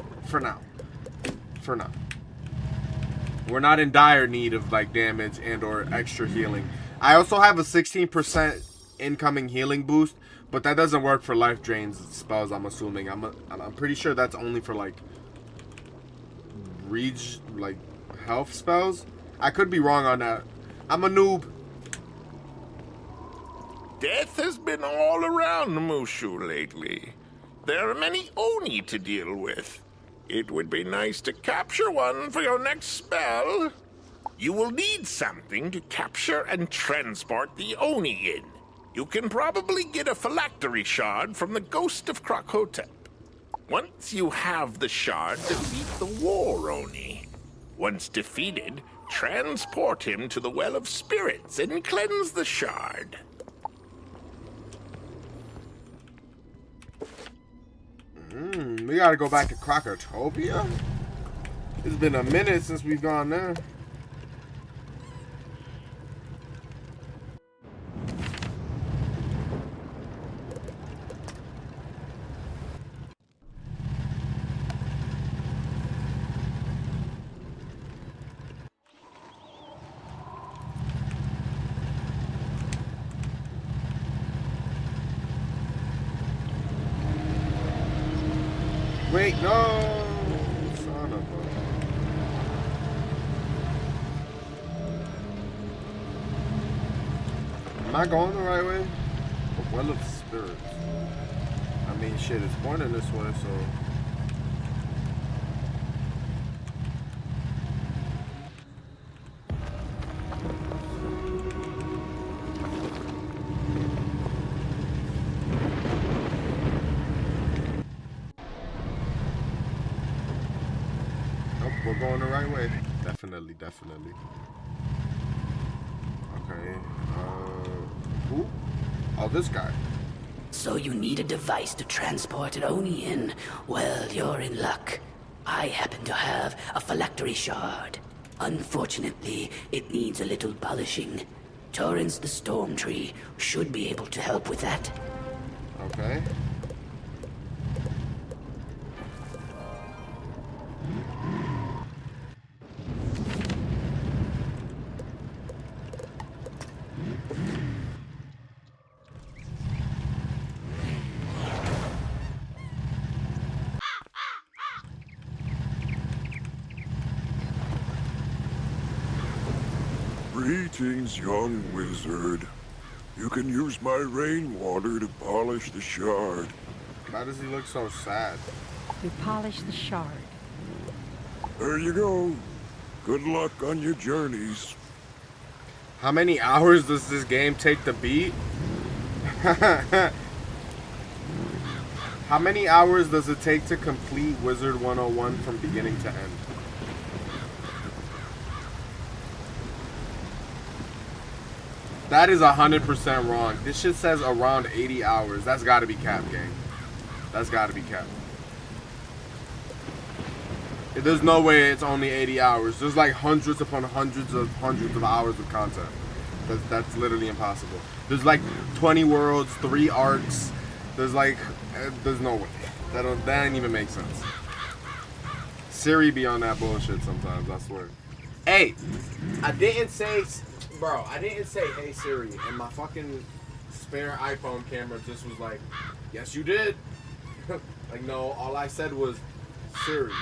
We're not in dire need of like damage and or extra healing. I also have a 16% incoming healing boost, but that doesn't work for life drains spells, I'm assuming. I'm pretty sure that's only for like like health spells. I could be wrong on that. I'm a noob. Death has been all around Mushu lately. There are many Oni to deal with. It would be nice to capture one for your next spell. You will need something to capture and transport the Oni in. You can probably get a phylactery shard from the Ghost of Krokotep. Once you have the shard, defeat the War Oni. Once defeated, transport him to the Well of Spirits and cleanse the shard. We gotta go back to Krokotopia? It's been a minute since we've gone there. Wait, no! Son of a... Am I going the right way? The Well of Spirits. I mean, shit, it's pointing this way, so. Nope, we're going the right way. Definitely, definitely. Okay. Who? Oh, this guy. So you need a device to transport an Oni in? Well, you're in luck. I happen to have a phylactery shard. Unfortunately, it needs a little polishing. Torrance the Storm Tree should be able to help with that. Okay. Greetings, young wizard. You can use my rainwater to polish the shard. Why does he look so sad? You polish the shard. There you go. Good luck on your journeys. How many hours does this game take to beat? How many hours does it take to complete Wizard 101 from beginning to end? That is 100% wrong. This shit says around 80 hours. That's gotta be cap, gang. That's gotta be cap. There's no way it's only 80 hours. There's like hundreds upon hundreds of hours of content. That's literally impossible. There's like 20 worlds, 3 arcs. There's like, there's no way. That ain't even make sense. Siri be on that bullshit sometimes, I swear. Hey, I didn't say, bro, I didn't say, hey Siri, and my fucking spare iPhone camera just was like, yes you did. Like, no, all I said was, Siri.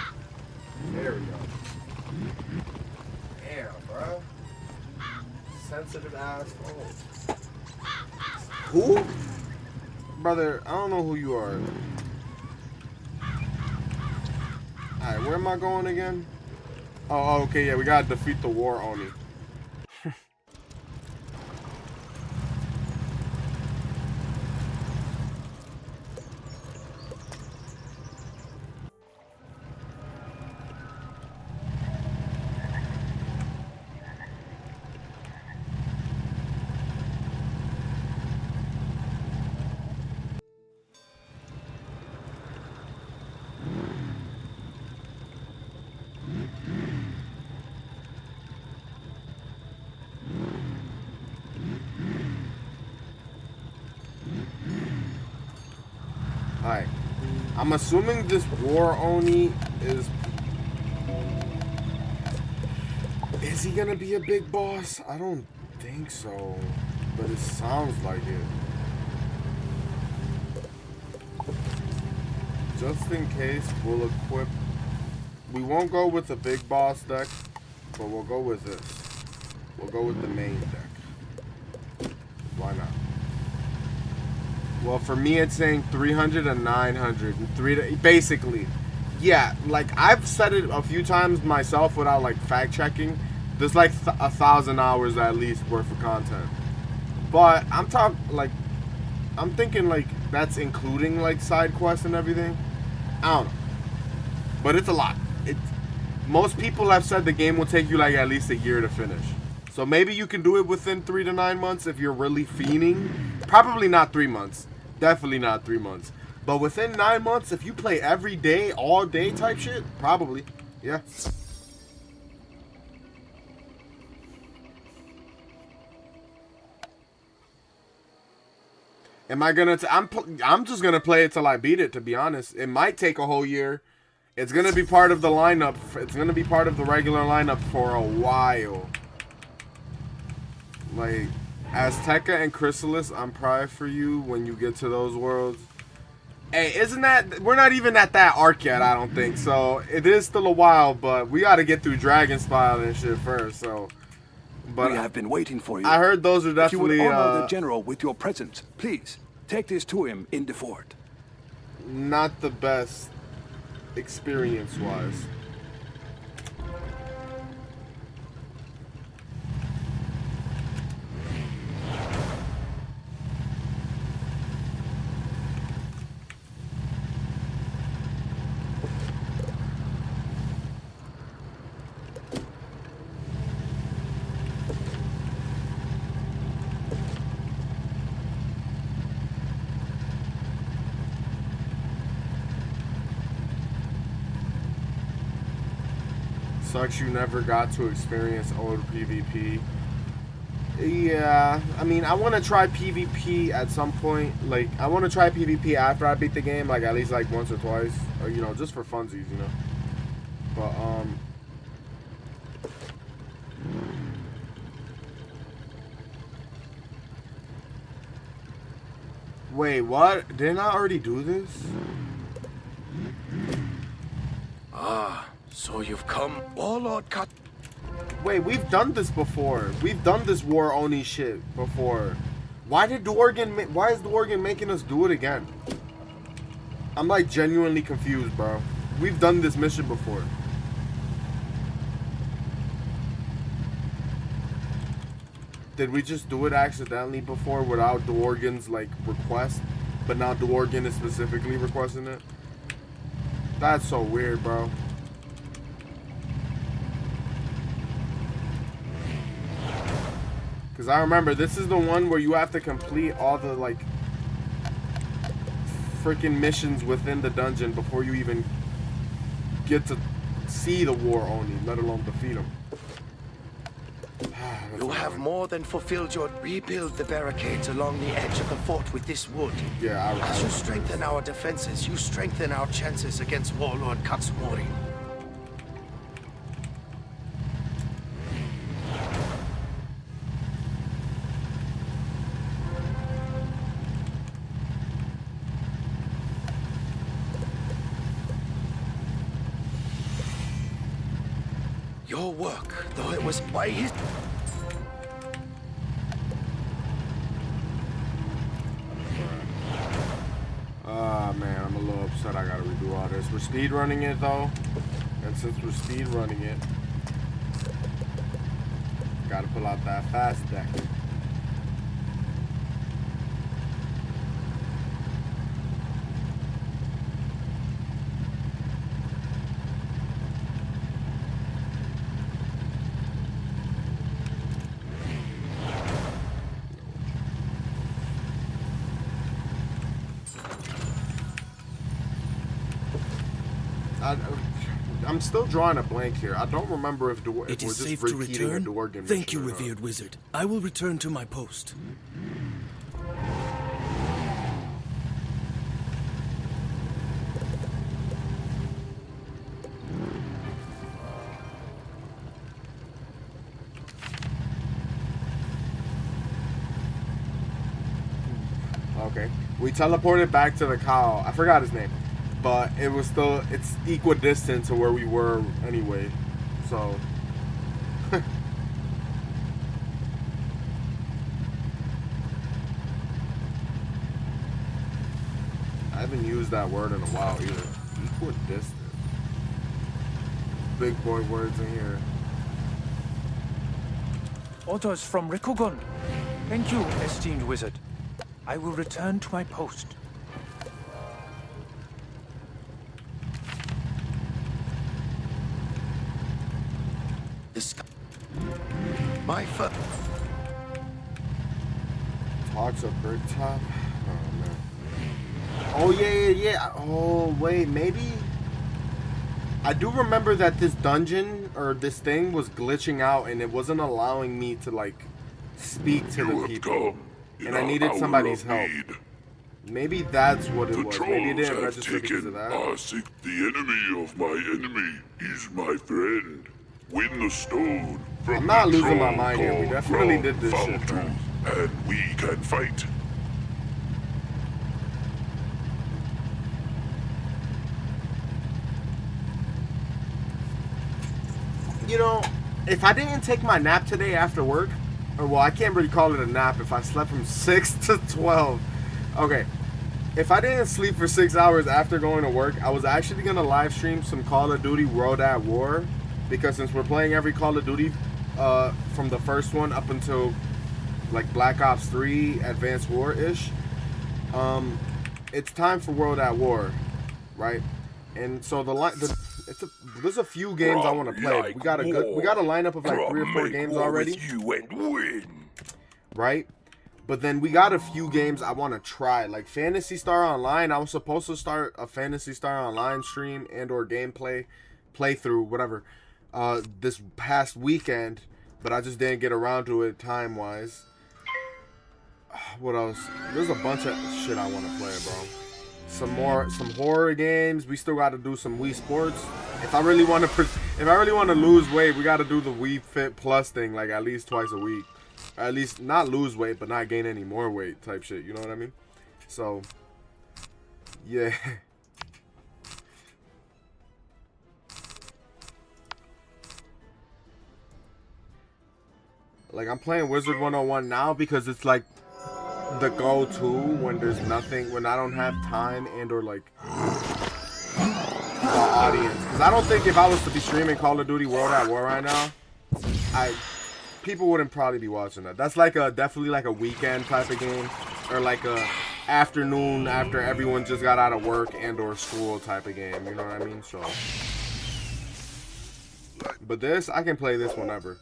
There we go. Damn, bro. Sensitive ass phone. Who? Brother, I don't know who you are. Alright, where am I going again? Oh, okay, yeah, we gotta defeat the War Oni. Alright. I'm assuming this War Oni is... Is he gonna be a big boss? I don't think so. But it sounds like it. Just in case, we'll equip... We won't go with the big boss deck, but we'll go with this. We'll go with the main deck. Why not? Well, for me, it's saying 300 and 900. And basically, yeah, like, I've said it a few times myself without, like, fact-checking. There's, like, 1,000 hours at least worth of content. But I'm thinking, like, that's including, like, side quests and everything. I don't know. But it's a lot. Most people have said the game will take you, like, at least a year to finish. So maybe you can do it within 3 to 9 months if you're really fiending. Probably not 3 months. Definitely not 3 months. But within 9 months, if you play every day, all day type shit, probably. Yeah. Am I gonna? I'm just gonna play it till I beat it. To be honest, it might take a whole year. It's gonna be part of the lineup. It's gonna be part of the regular lineup for a while. Like, Azteca and Chrysalis, I'm proud for you when you get to those worlds. Hey, isn't that... We're not even at that arc yet, I don't think. So, it is still a while, but we gotta get through Dragon Spire and shit first, so... But we have been waiting for you. I heard those are definitely... If you would honor the general with your presence, please, take this to him in the fort. not the best experience-wise. Sucks you never got to experience old PvP. Yeah, I mean, I want to try PvP at some point. Like, I want to try PvP after I beat the game, like at least like once or twice, or you know, just for funsies, you know. But wait, what? Didn't I already do this? Ah, so you've come, Warlord Cut. Wait, we've done this before. We've done this War Oni shit before. Why is Dworgen making us do it again? I'm like genuinely confused, bro. We've done this mission before. Did we just do it accidentally before without Dworgen's like request? But now Dworgen is specifically requesting it? That's so weird, bro. Because I remember this is the one where you have to complete all the like freaking missions within the dungeon before you even get to see the War Oni, let alone defeat him. You have more than fulfilled your... Rebuild the barricades along the edge of the fort with this wood. Yeah, As you strengthen our defenses, you strengthen our chances against Warlord Katsumori. Your work, though it was by his... Man, I'm a little upset I gotta redo all this. We're speed running it though, and since we're speed running it, gotta pull out that fast deck. I'm still drawing a blank here. I don't remember if we're just repeating a Dworgen mission. Thank you, revered wizard. I will return to my post. Okay. We teleported back to the cow. I forgot his name. But it was still, it's equidistant to where we were anyway. So. I haven't used that word in a while either. Equidistant. Big boy words in here. Orders from Rikugun. Thank you, esteemed wizard. I will return to my post. My foot. Talks of bird top. Oh man. Oh yeah. Oh wait, maybe. I do remember that this dungeon or this thing was glitching out and it wasn't allowing me to like speak to the people, and I needed somebody's help. Maybe that's what it was. Maybe it didn't register because of that. The enemy of my enemy is my friend. Win the stone. I'm not losing my mind here. We definitely did this shit, bro. And we can fight. You know, if I didn't take my nap today after work, or well, I can't really call it a nap if I slept from 6 to 12. Okay. if I didn't sleep for 6 hours after going to work, I was actually gonna live stream some Call of Duty World at War, because since we're playing every Call of Duty from the first one up until like Black Ops 3 Advanced War ish, it's time for World at War, right? And so there's a few games I want to play. We got a lineup of like 3 or 4 games already. You and win. Right? But then we got a few games I want to try. Like Phantasy Star Online. I was supposed to start a Phantasy Star Online stream and or gameplay playthrough, whatever, this past weekend, but I just didn't get around to it time-wise. What else? There's a bunch of shit I want to play, bro. Some horror games. We still got to do some Wii Sports. If I really want to lose weight, we got to do the Wii Fit Plus thing like at least twice a week. At least not lose weight, but not gain any more weight type shit. You know what I mean? So, yeah. Like, I'm playing Wizard 101 now because it's like the go-to when there's nothing, when I don't have time and or like the audience. Because I don't think if I was to be streaming Call of Duty World at War right now, people wouldn't probably be watching that. That's like definitely like a weekend type of game, or like a afternoon after everyone just got out of work and or school type of game. You know what I mean? So, but this, I can play this whenever.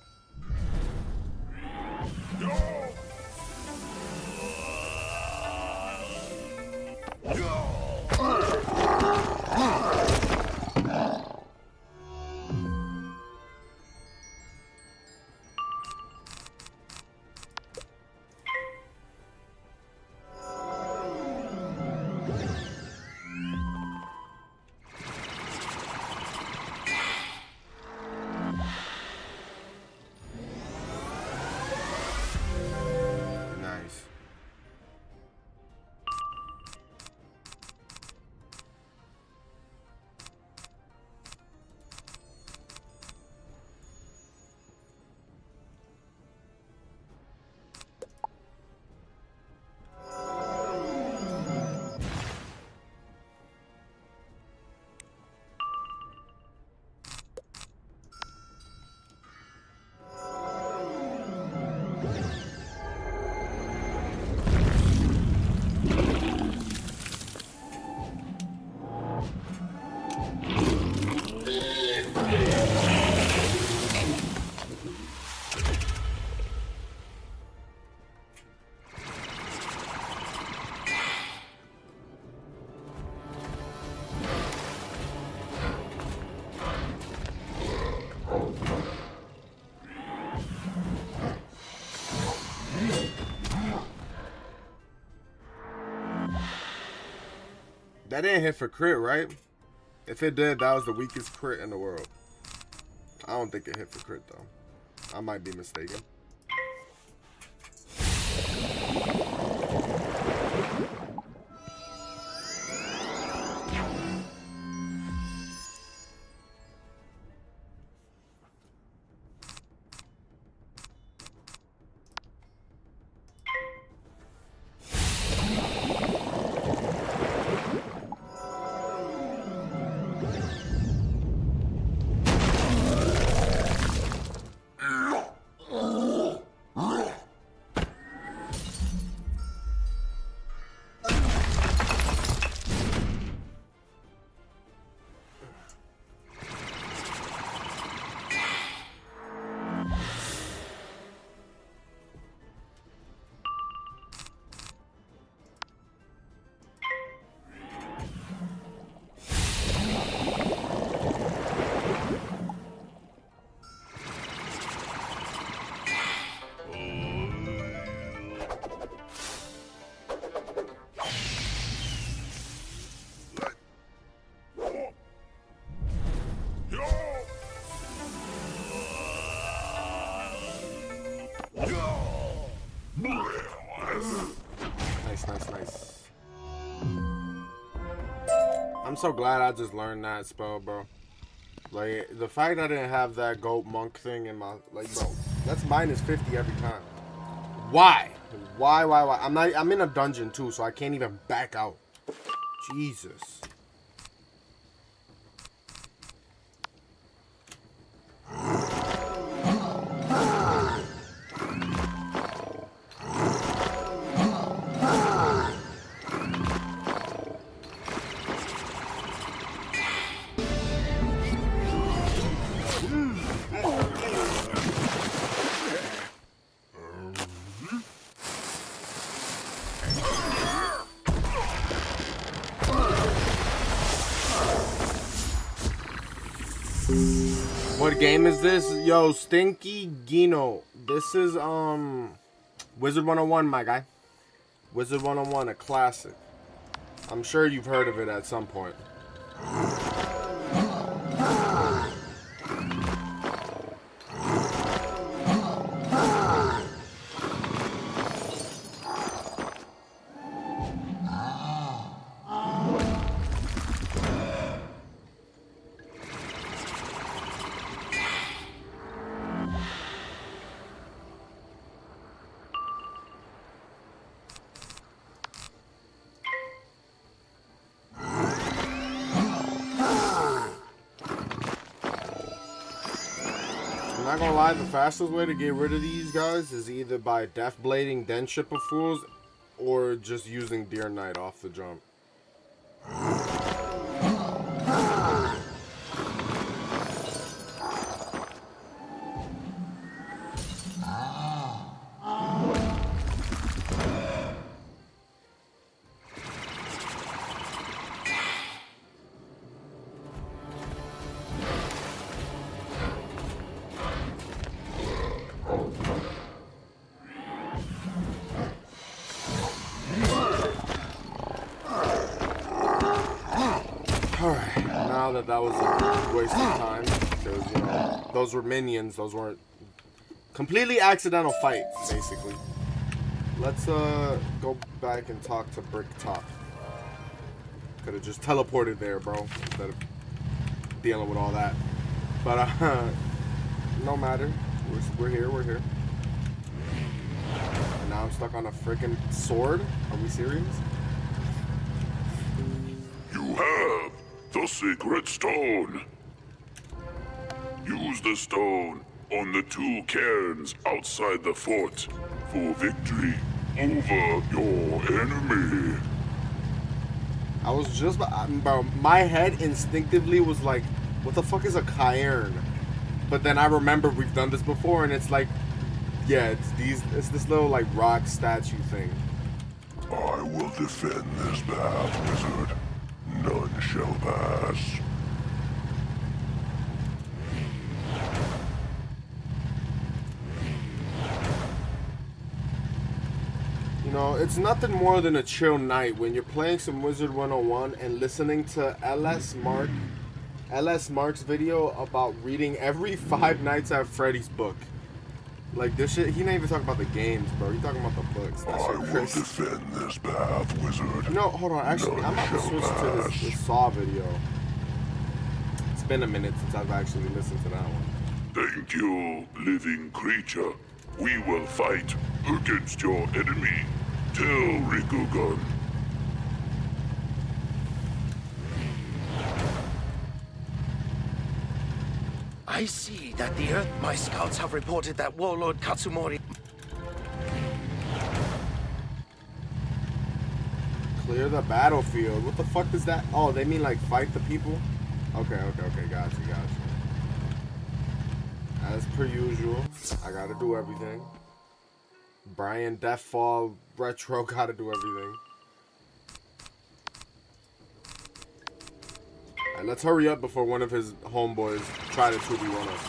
That didn't hit for crit, right? If it did, that was the weakest crit in the world. I don't think it hit for crit, though. I might be mistaken. Nice. I'm so glad I just learned that spell, bro. Like, the fact I didn't have that goat monk thing in my, like, bro, that's minus 50 every time. Why? Why? I'm in a dungeon too, so I can't even back out. Jesus. What game is this? Yo, Stinky Gino. This is Wizard 101, my guy. Wizard 101, a classic. I'm sure you've heard of it at some point. I'm not gonna lie, the fastest way to get rid of these guys is either by death blading then Ship of Fools or just using Deer Knight off the jump. Alright, now that was a waste of time, because, you know, those were minions, those weren't completely accidental fights, basically. Let's, go back and talk to Bricktop. Could have just teleported there, bro, instead of dealing with all that. But, no matter. We're here, we're here. And now I'm stuck on a freaking sword? Are we serious? You have the secret stone. Use the stone on the 2 cairns outside the fort for victory over your enemy. I was just, bro, my head instinctively was like, what the fuck is a cairn? But then I remember we've done this before, and it's like, yeah, it's this little like rock statue thing. I will defend this path, wizard. None shall pass. You know, it's nothing more than a chill night when you're playing some Wizard 101 and listening to LS Mark's video about reading every Five Nights at Freddy's book. Like, this shit, he didn't even talk about the games, bro. He's talking about the books. That shit I will crazy. defend this path, wizard. You know, hold on. Actually, I'm about to switch to this Saw video. It's been a minute since I've actually listened to that one. Thank you, living creature. We will fight against your enemy. Tell Rikugun. I see that the Earth, my scouts have reported that Warlord Katsumori. Clear the battlefield. What the fuck is that? Oh, they mean like fight the people? Okay, gotcha. As per usual, I gotta do everything. Brian Deathfall Retro gotta do everything. Alright, let's hurry up before one of his homeboys try to 2v1 us.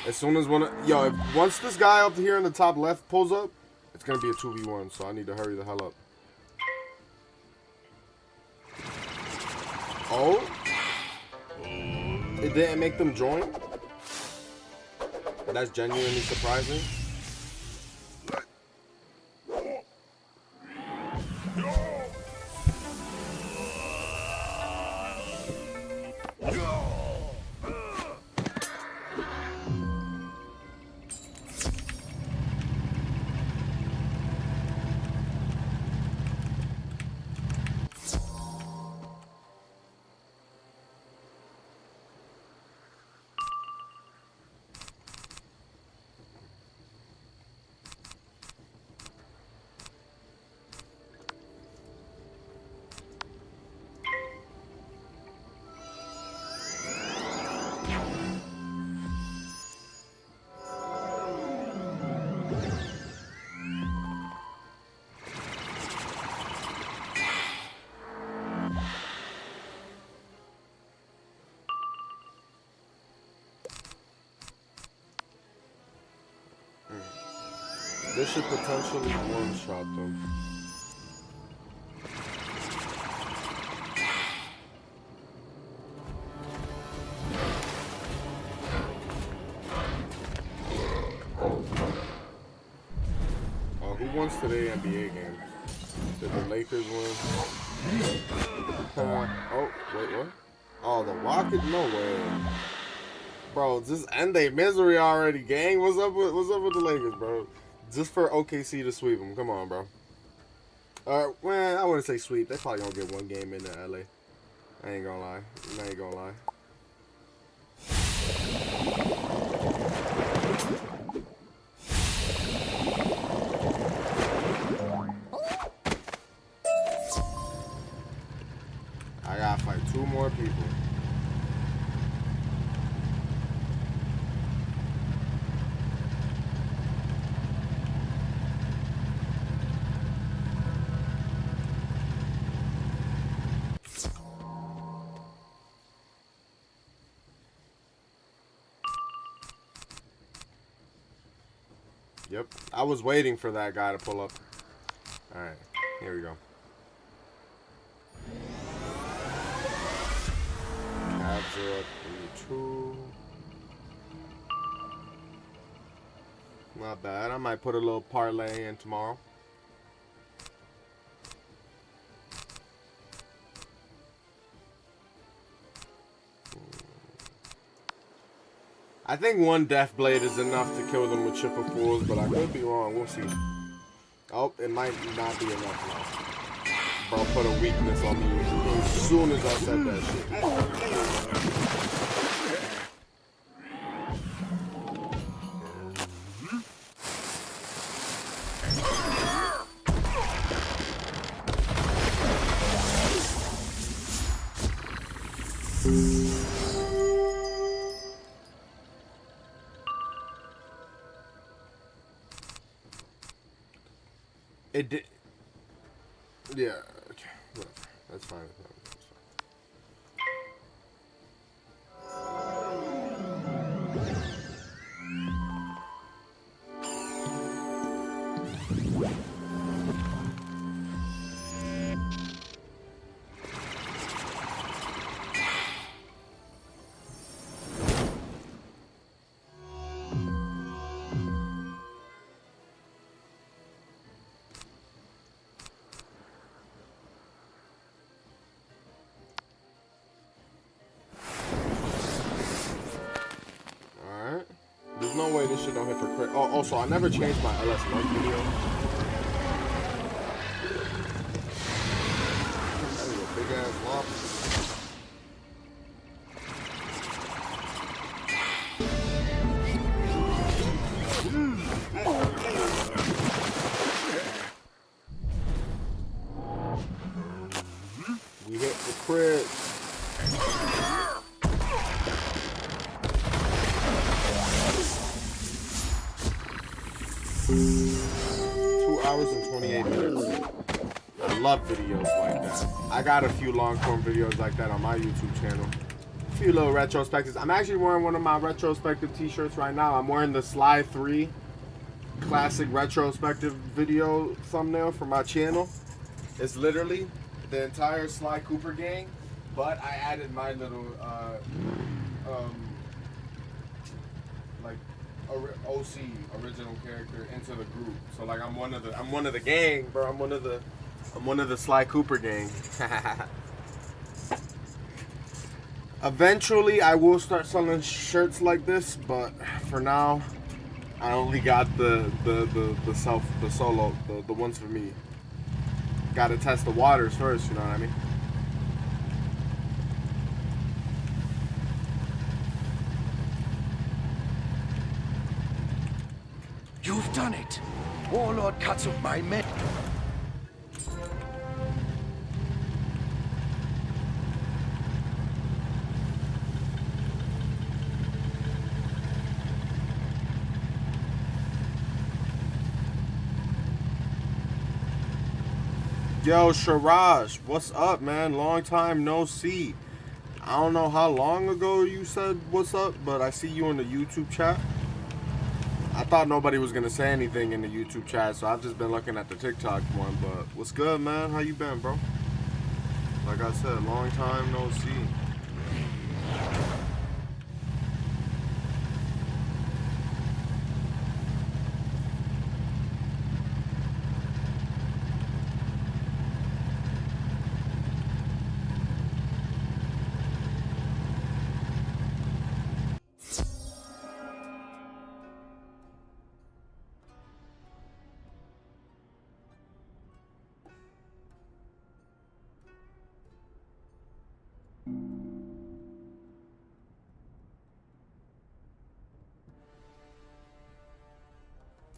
As soon as once this guy up here in the top left pulls up, it's gonna be a 2v1, so I need to hurry the hell up. Oh? It didn't make them join? That's genuinely surprising. This should potentially one-shot them. Who wants today NBA games? Did the Lakers win? Oh, wait, what? Oh, the Rockets? No way. Bro, just end their misery already, gang. What's up with the Lakers, bro? Just for OKC to sweep them. Come on, bro. Well, I wouldn't say sweep. They probably gonna get one game into LA. I ain't gonna lie. I ain't gonna lie. I gotta fight 2 more people. Yep, I was waiting for that guy to pull up. Alright, here we go. Cavs are up 3-2. Not bad. I might put a little parlay in tomorrow. I think 1 Death Blade is enough to kill them with Chipper Fools, but I could be wrong. We'll see. Oh, it might not be enough now. Bro, put a weakness on me as soon as I said that shit. It did. Yeah. Okay. Whatever. That's fine. That's fine. There's no way this shit don't hit for crit. Oh, also, I never changed my LS Light video. That is a big ass lobster. We hit the crit. 2 hours and 28 minutes. I love videos like that. I got a few long form videos like that on my YouTube channel. A few little retrospectives. I'm actually wearing one of my retrospective t-shirts right now. I'm wearing the Sly 3 classic retrospective video thumbnail for my channel. It's literally the entire Sly Cooper gang, but I added my little like OC original character into the group. So like I'm one of the gang, bro. I'm one of the Sly Cooper gang. Eventually I will start selling shirts like this, but for now I only got the solo, the ones for me. Gotta test the waters first, you know what I mean? You've done it! Warlord cuts up my men. Yo, Sharaj, what's up, man? Long time no see. I don't know how long ago you said what's up, but I see you in the YouTube chat. I thought nobody was gonna say anything in the YouTube chat, so I've just been looking at the TikTok one. But what's good, man? How you been, bro? Like I said, long time no see.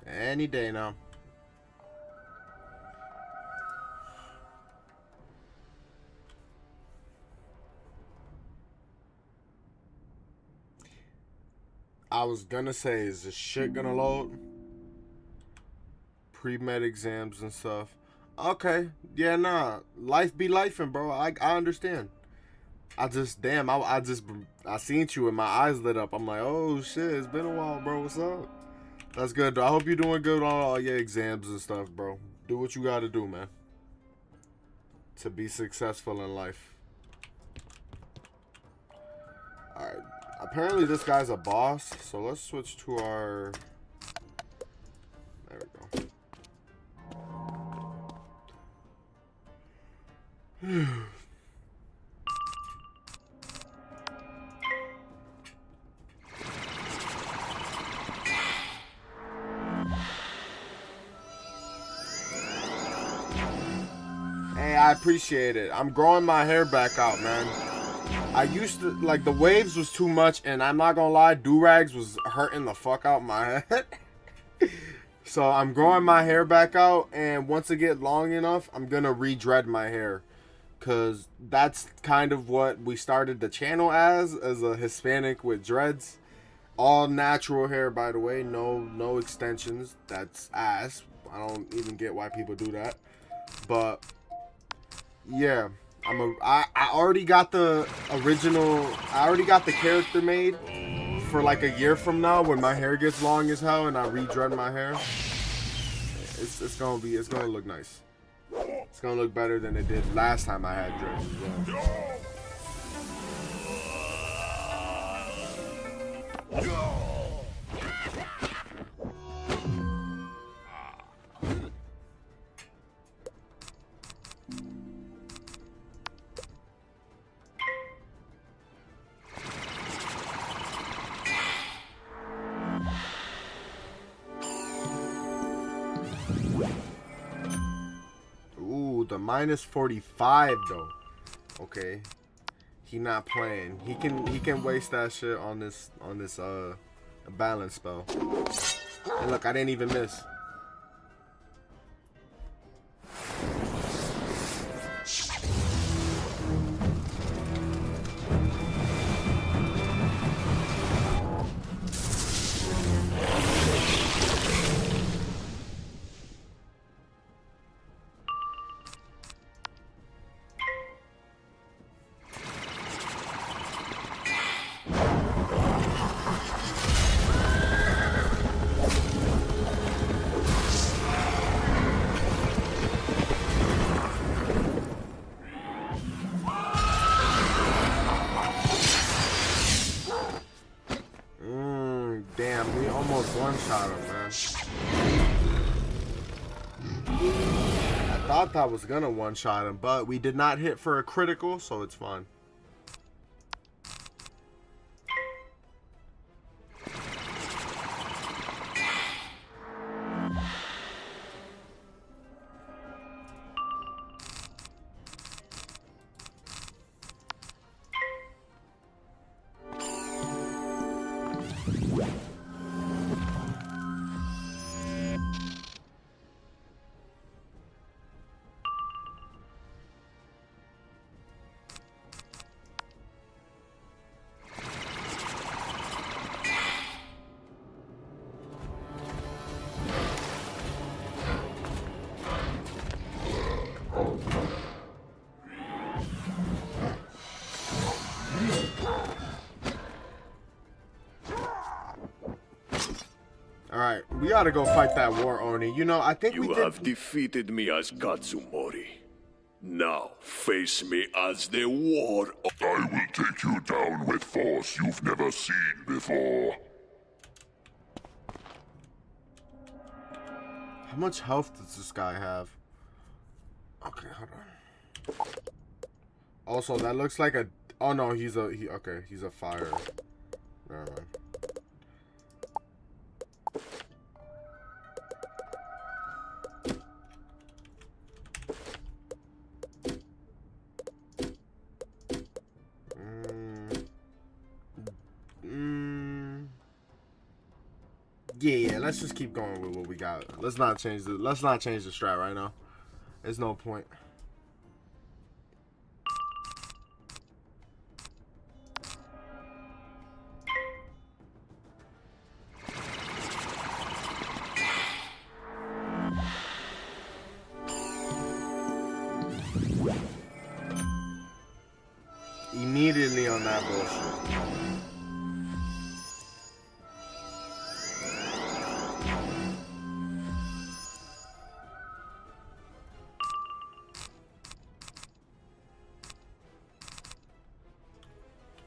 Any day now. I was gonna say, is this shit gonna load? Pre-med exams and stuff. Okay, yeah, nah. Life be lifing, bro. I understand. I just, damn, I seen you and my eyes lit up. I'm like, oh shit, it's been a while, bro. What's up? That's good, though. I hope you're doing good on all your exams and stuff, bro. Do what you gotta do, man, to be successful in life. Alright. Apparently this guy's a boss, so let's switch to our... There we go. Hey, I appreciate it. I'm growing my hair back out, man. I used to, like, the waves was too much, and I'm not gonna lie, do-rags was hurting the fuck out my head. So I'm growing my hair back out, and once it get long enough, I'm gonna re-dread my hair. Cause that's kind of what we started the channel as a Hispanic with dreads. All natural hair, by the way, no extensions. That's ass. I don't even get why people do that. But yeah, I already got the original, I already got the character made for like a year from now when my hair gets long as hell and I re-dread my hair. It's gonna look nice. It's gonna look better than it did last time I had dreads as well. Ooh, the minus 45 though. Okay. He not playing. He can waste that shit on this balance spell. And look, I didn't even miss. Damn, we almost one-shot him, man. I thought that was gonna one-shot him, but we did not hit for a critical, so it's fine. Alright, we gotta go fight that war, Oni. You know, I think we You did... have defeated me as Katsumori. Now, face me as the war... I will take you down with force you've never seen before. How much health does this guy have? Okay, hold on. Also, that looks like a... Oh, no, he's a... okay, he's a fire. Never mind. Yeah, let's just keep going with what we got. Let's not change the strat right now. There's no point. Immediately on that bullshit.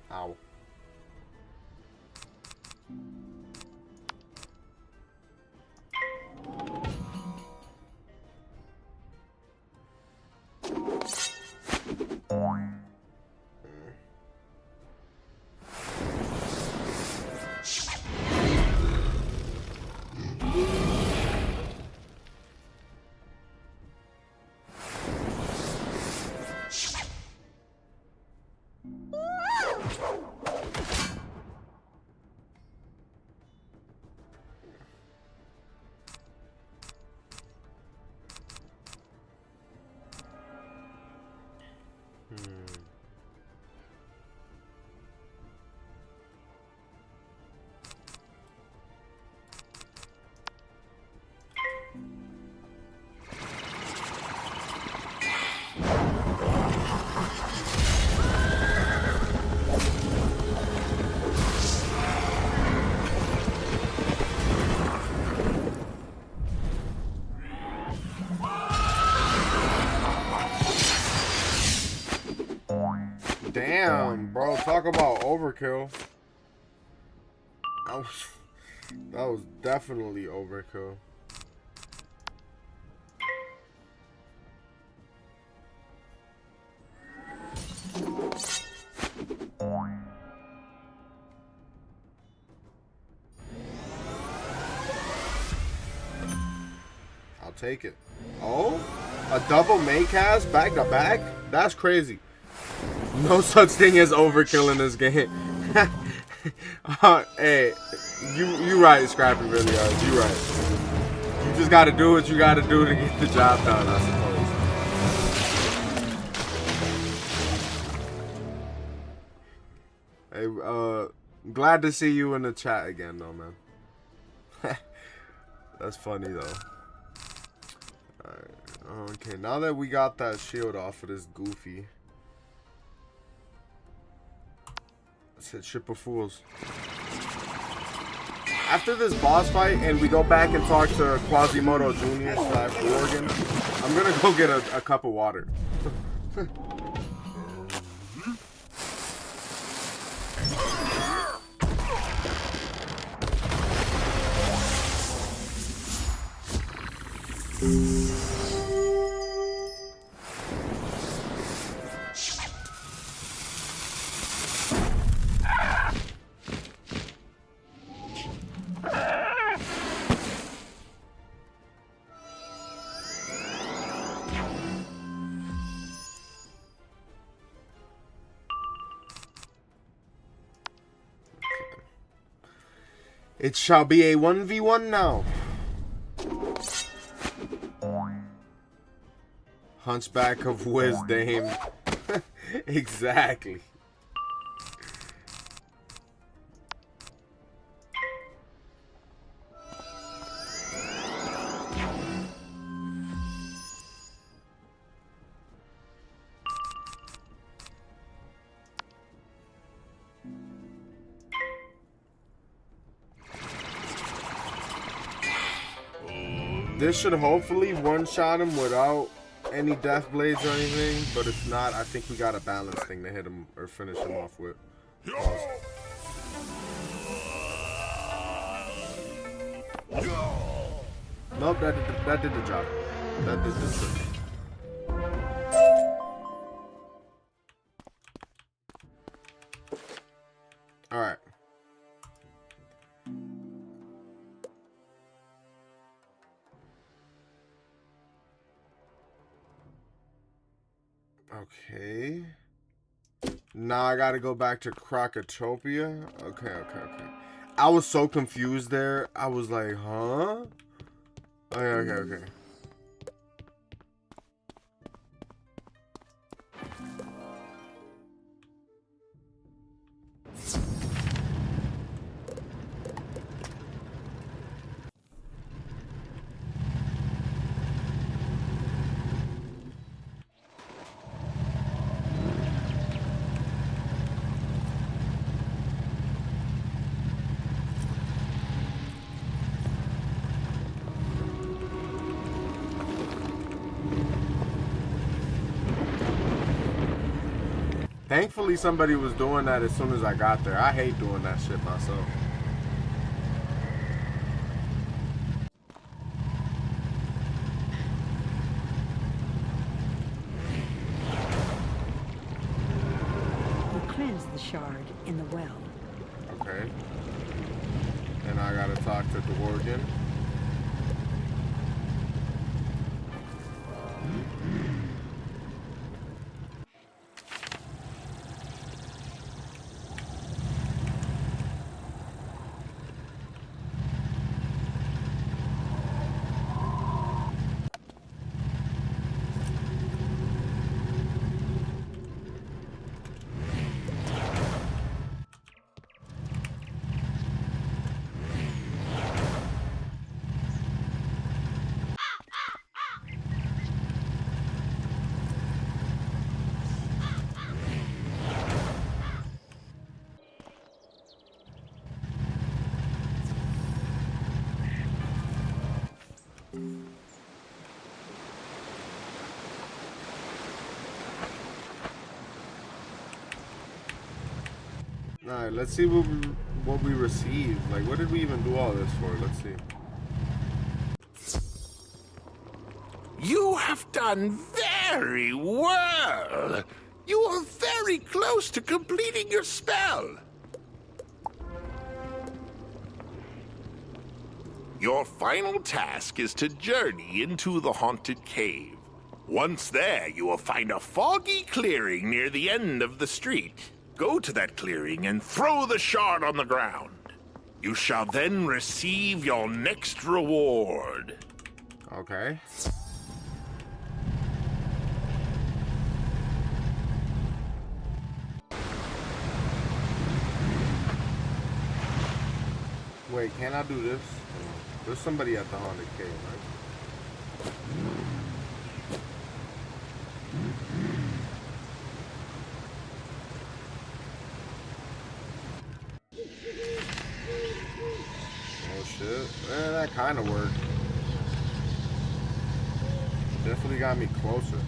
Ow. Damn, bro, talk about overkill. That was definitely overkill. I'll take it. Oh, a double Maycast back to back? That's crazy. No such thing as overkill in this game. Hey, you right, Scrappy, really are. You right. You just gotta do what you gotta do to get the job done, I suppose. Hey, glad to see you in the chat again, though, man. That's funny, though. Alright, okay, now that we got that shield off of this Goofy. Let's hit Ship of Fools. After this boss fight and we go back and talk to Quasimodo Jr. / Morgan, I'm gonna go get a cup of water. It shall be a 1v1 now. Hunchback of Wisdom. Exactly. This should hopefully one-shot him without any death blades or anything, but if not, I think we got a balance thing to hit him or finish him off with. Nope, that did the job. That did the trick. All right. Okay. Now I gotta go back to Krokotopia. Okay. I was so confused there. I was like, huh? Okay. Thankfully, somebody was doing that as soon as I got there. I hate doing that shit myself. You cleanse the shard in the well. Okay. And I gotta talk to Dworgen. Alright, let's see what we received. Like, what did we even do all this for? Let's see. You have done very well. You are very close to completing your spell. Your final task is to journey into the haunted cave. Once there, you will find a foggy clearing near the end of the street. Go to that clearing and throw the shard on the ground. You shall then receive your next reward. Okay. Wait, can I do this? There's somebody at the haunted cave, right? Oh shit. That kind of worked. Definitely got me closer.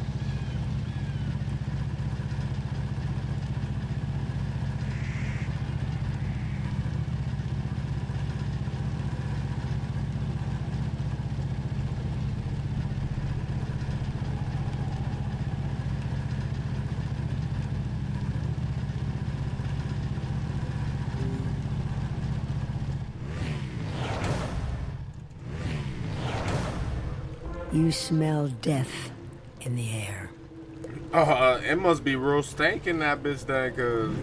You smell death in the air. It must be real stank in that bitch then, cause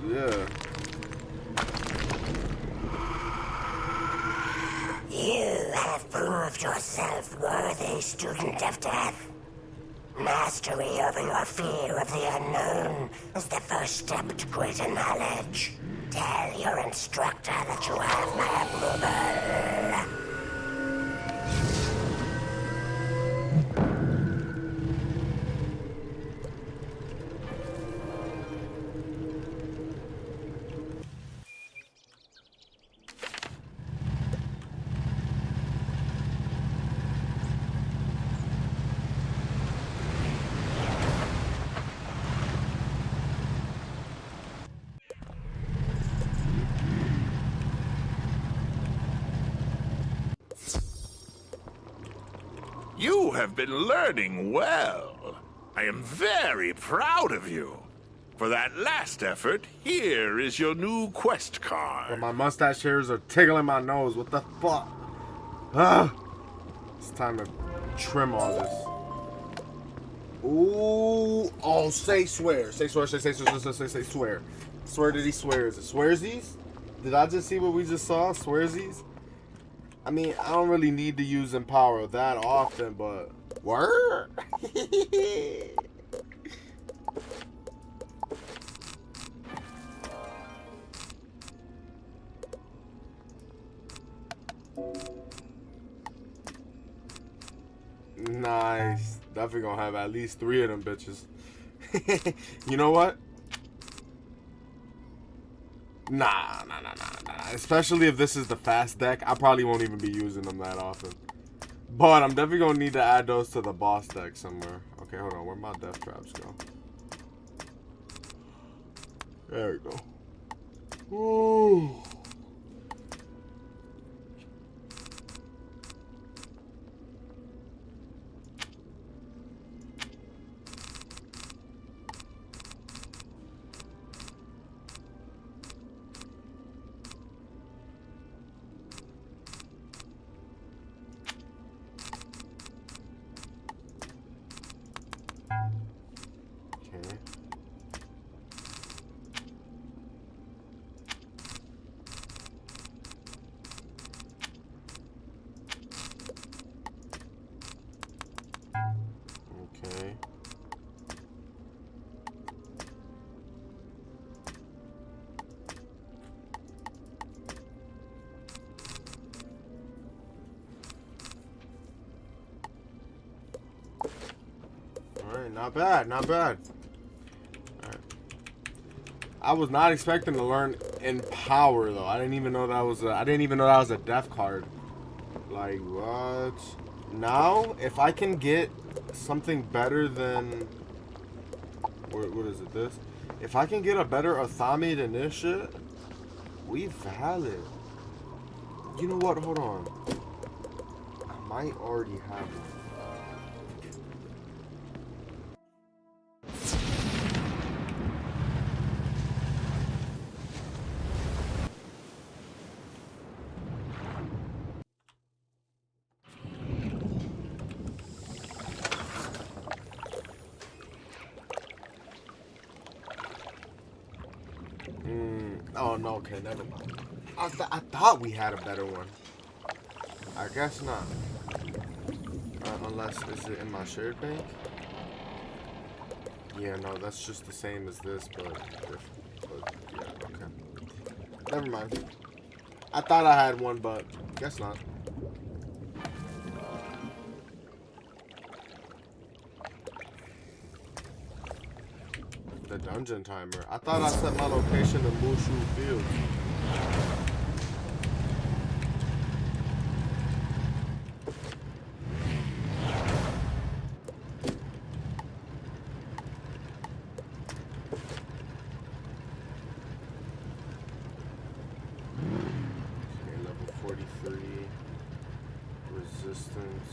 yeah. You have proved yourself worthy, student of death. Mastery over your fear of the unknown is the first step to greater knowledge. Tell your instructor that you have my approval. You have been learning well. I am very proud of you. For that last effort, here is your new quest card. But my mustache hairs are tickling my nose. What the fuck? Ah! It's time to trim all this. Ooh! Oh, say swear. Say swear, say swear. Swear that he swears. Swearsies? Did I just see what we just saw? Swearsies? I mean, I don't really need to use Empower that often, but... Word? Nice. Definitely gonna have at least 3 of them bitches. You know what? Nah. Especially if this is the fast deck, I probably won't even be using them that often. But I'm definitely gonna need to add those to the boss deck somewhere. Okay, hold on. Where'd my death traps go? There we go. Ooh. Okay. Alright, not bad, not bad. Alright. I was not expecting to learn Empower though. I didn't even know that was a death card. Like what? Now, if I can get something better than what is it, this? If I can get a better Athami than this shit, we valid. You know what? Hold on. I might already have one. Oh no, okay, never mind. I thought we had a better one. I guess not. Unless, is it in my shared bank? Yeah, no, that's just the same as this, but different. But yeah, okay. Never mind. I thought I had one, but guess not. The dungeon timer. I thought I set my location to Mushu Field. Okay, level 43. Resistance.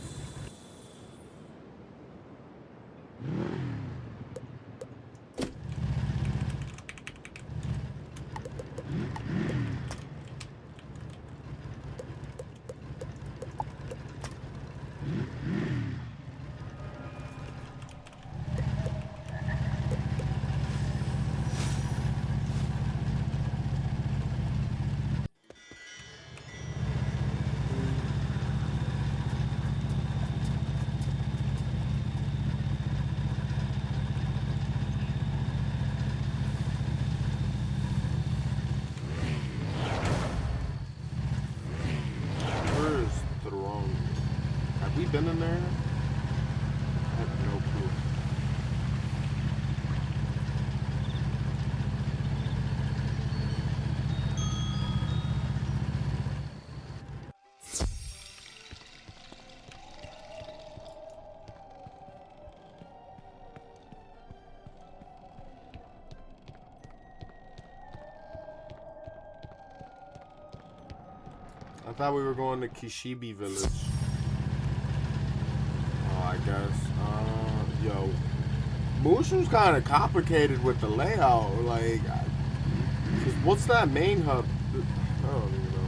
Been in there? I have no clue. I thought we were going to Kishibe Village. guess. Yo, Mushu's kind of complicated with the layout. Like, what's that main hub? I don't even know.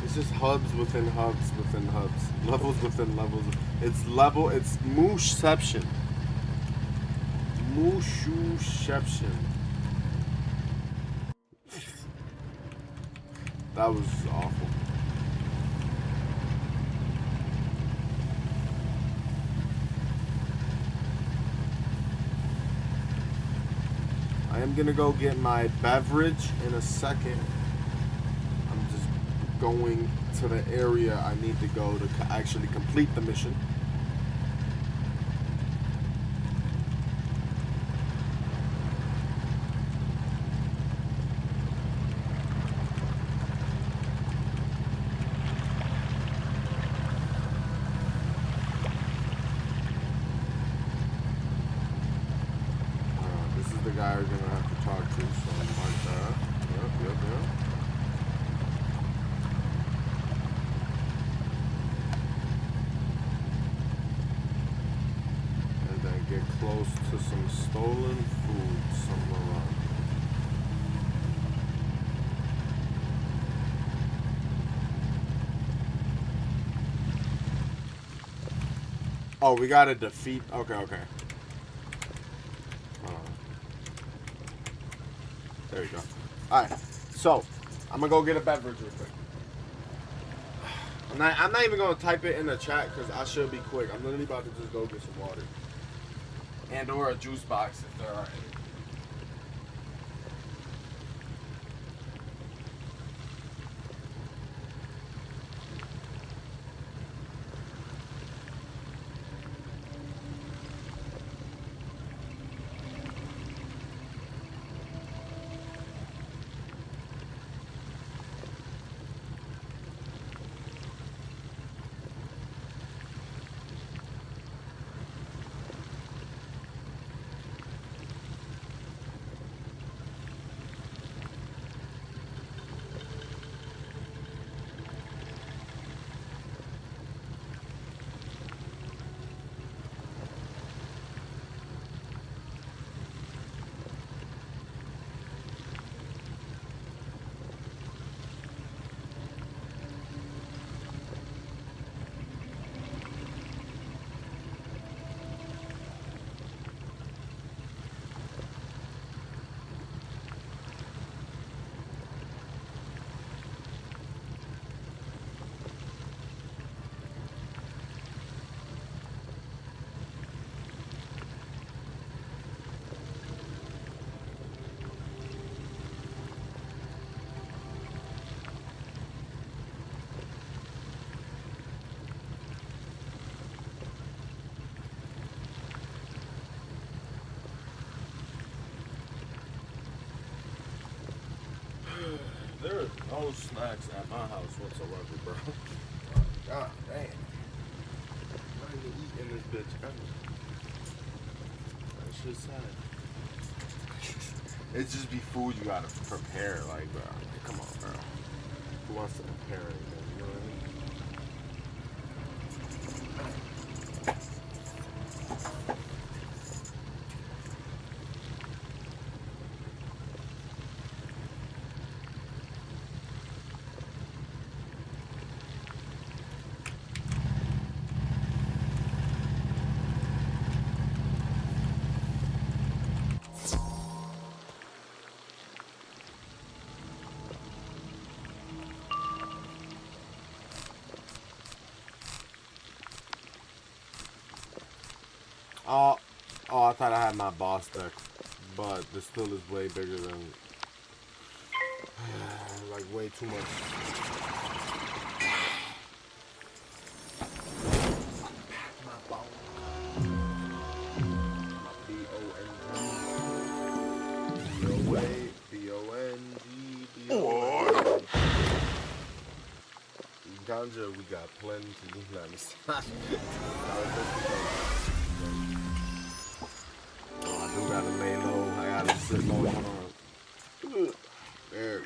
It's just hubs within hubs within hubs, levels within levels. It's Mooshception. Mushuception. That was awful. I am gonna go get my beverage in a second. I'm just going to the area I need to go to actually complete the mission. The guy we're gonna have to talk to, so mark that. Yep. And then get close to some stolen food somewhere around. Oh, we gotta defeat. Okay. There you go. Alright, so I'm gonna go get a beverage real quick. I'm not even gonna type it in the chat because I should be quick. I'm literally about to just go get some water. And or a juice box if there are any. There are no snacks at my house whatsoever, bro. God damn. I'm not even eating this bitch ever. That shit's sad. It's just be food you gotta prepare, like, bro. Like, come on, bro. Who wants to prepare anything, you know what I mean? Oh, I thought I had my boss deck, but this still is way bigger than, like, way too much. My phone. B-O-N-G, Ganja, we got plenty. Let me stop. I do gotta lay low. I gotta sit low. Hold on. There.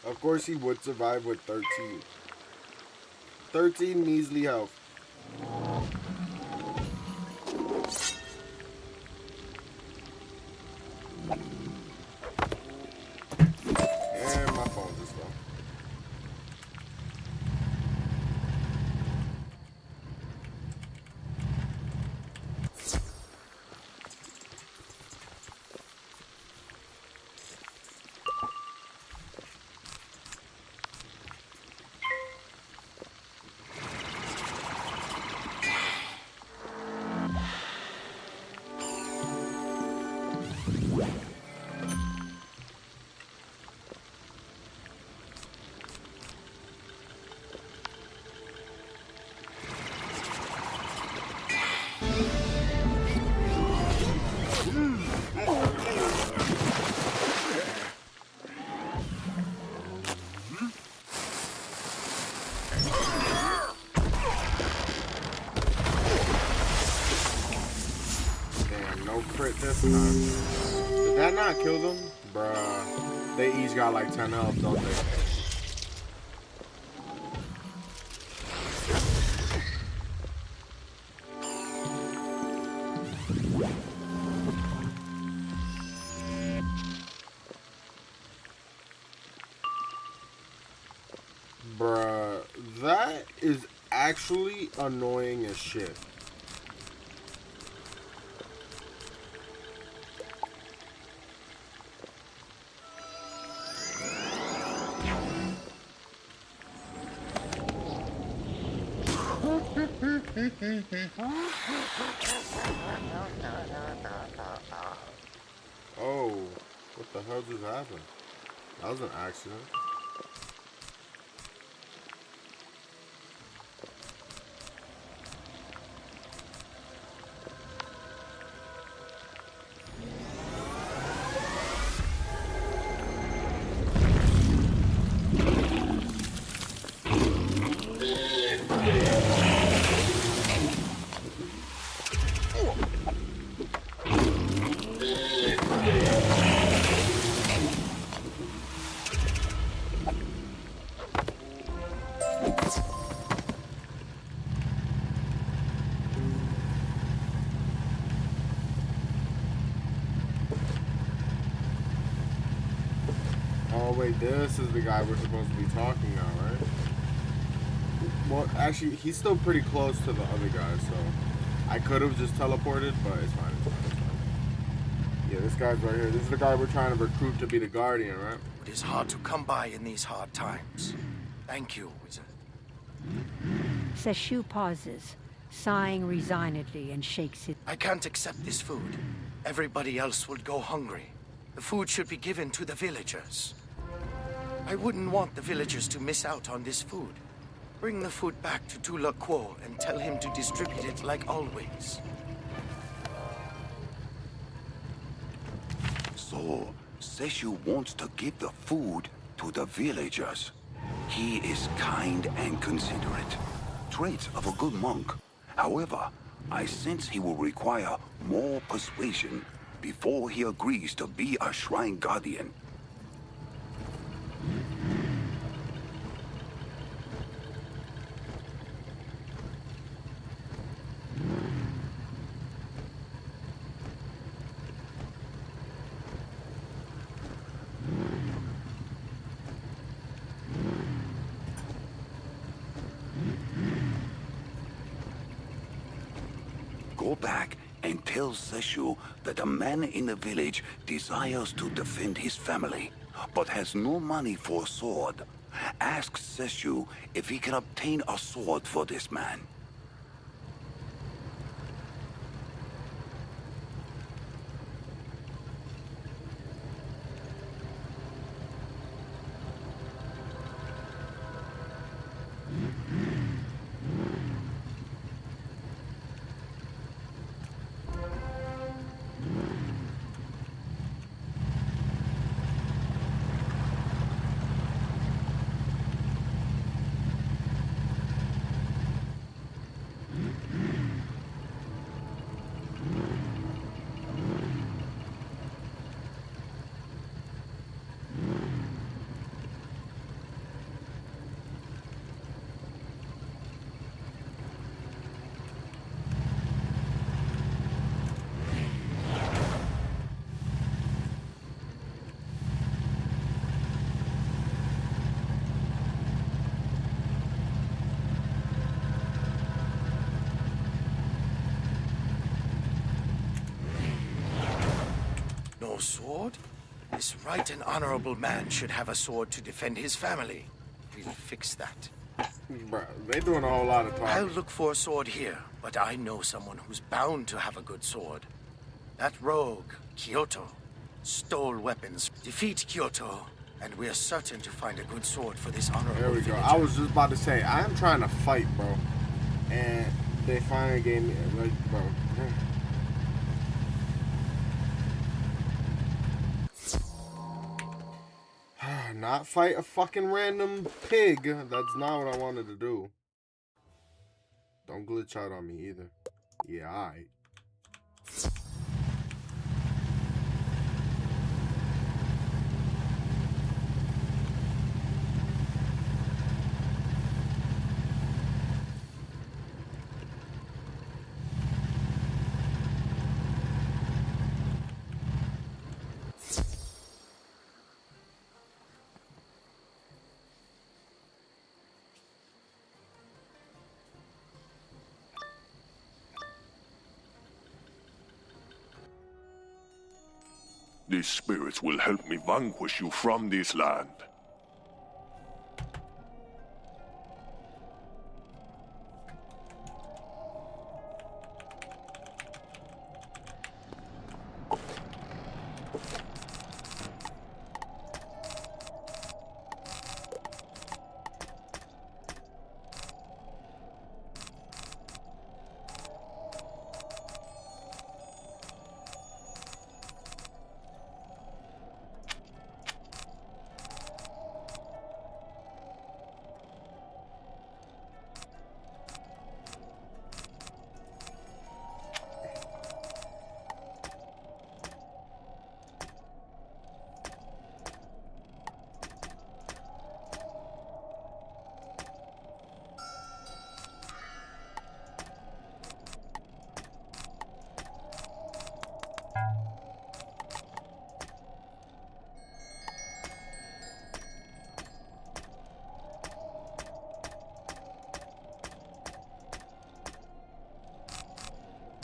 Of course he would survive with 13. 13 measly health. And my phone just fell. This time. Did that not kill them? Bruh. They each got like 10 health, don't they? Bruh. That is actually annoying as shit. Oh, what the hell just happened? That was an accident. Oh wait, this is the guy we're supposed to be talking now, right? Well, actually, he's still pretty close to the other guy, so I could have just teleported, but it's fine, it's fine, it's fine. Yeah, this guy's right here. This is the guy we're trying to recruit to be the Guardian, right? It is hard to come by in these hard times. Thank you, Wizard. Seshu pauses, sighing resignedly, and shakes it. I can't accept this food. Everybody else will go hungry. The food should be given to the villagers. I wouldn't want the villagers to miss out on this food. Bring the food back to Tula Quo and tell him to distribute it like always. So, Seshu wants to give the food to the villagers. He is kind and considerate. Traits of a good monk. However, I sense he will require more persuasion before he agrees to be a Shrine Guardian. Go back and tell Seshu that a man in the village desires to defend his family, but has no money for a sword. Ask Seshu if he can obtain a sword for this man. your sword? This right and honorable man should have a sword to defend his family. We'll fix that. Bro, they doing a whole lot of talking. I'll look for a sword here, but I know someone who's bound to have a good sword. That rogue, Kyoto, stole weapons. Defeat Kyoto, and we're certain to find a good sword for this honorable There we go. villager. I was just about to say, I am trying to fight, bro. And they finally gave me, like, bro. Not fight a fucking random pig. That's not what I wanted to do. Don't glitch out on me either. Yeah, alright. These spirits will help me vanquish you from this land.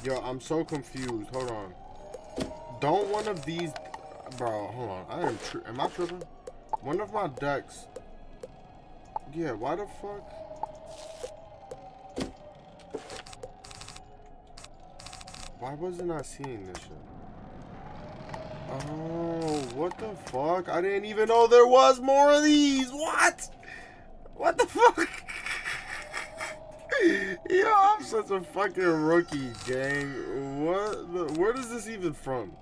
Yo, I'm so confused. Hold on. Don't one of these... Bro, hold on. Am I tripping? One of my decks... Yeah, why the fuck? Why wasn't I seeing this shit? Oh, what the fuck? I didn't even know there was more of these. What? What the fuck? Yo, I'm such a fucking rookie, gang. What? Where is this even from?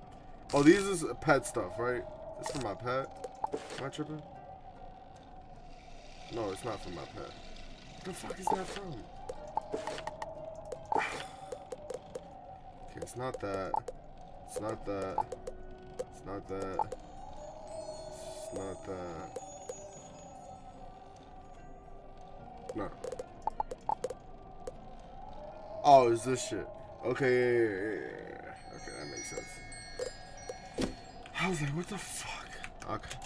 Oh, these is pet stuff, right? This for my pet? Am I tripping? No, it's not from my pet. What the fuck is that from? Okay, it's not that. It's not that. It's not that. It's not that. No. Oh, it's this shit. Okay, yeah. Okay, that makes sense. I was like, what the fuck? Okay.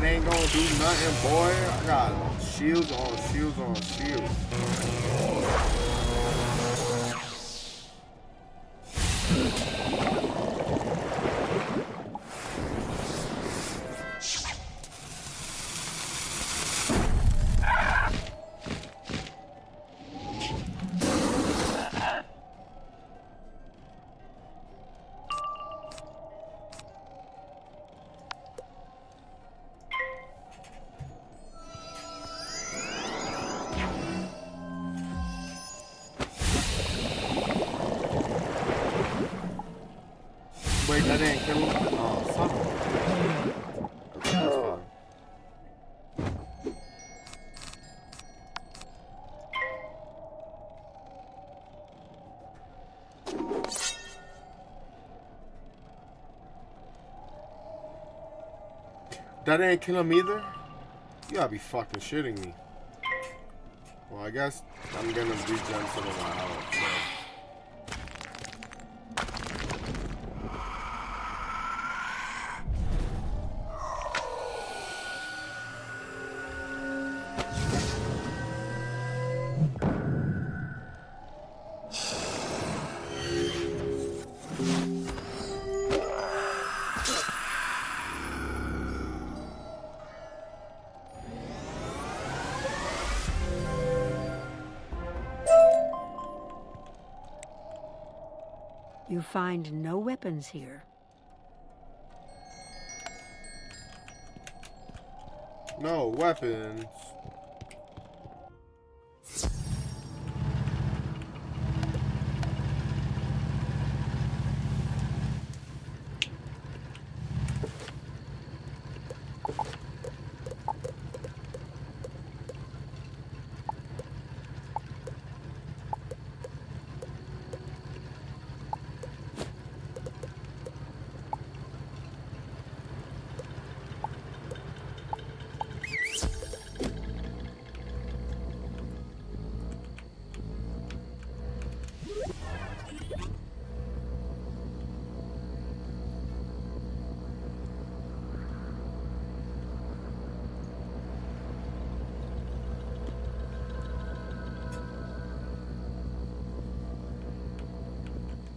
That ain't gonna do nothing, boy. I got shields on shields on shields. Wait, that didn't kill him? Oh, son of a... Okay, that's fine. That didn't kill him either? You gotta be fucking shitting me. Well, I guess I'm gonna regen some of my health, so... You find no weapons here. No weapons.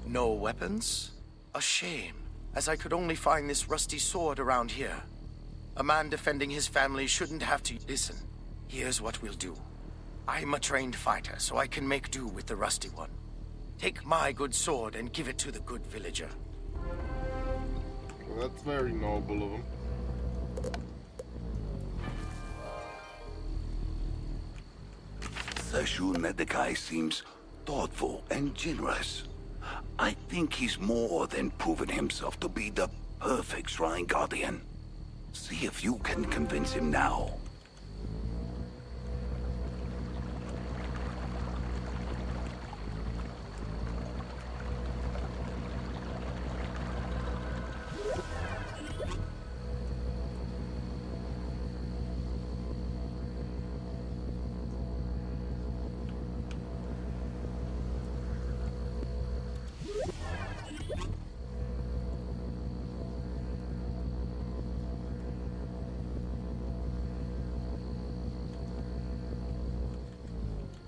No weapons? A shame, as I could only find this rusty sword around here. A man defending his family shouldn't have to... Listen, here's what we'll do. I'm a trained fighter, so I can make do with the rusty one. Take my good sword and give it to the good villager. Well, that's very noble of him. Seshu Nedekai seems thoughtful and generous. I think he's more than proven himself to be the perfect Shrine Guardian. See if you can convince him now.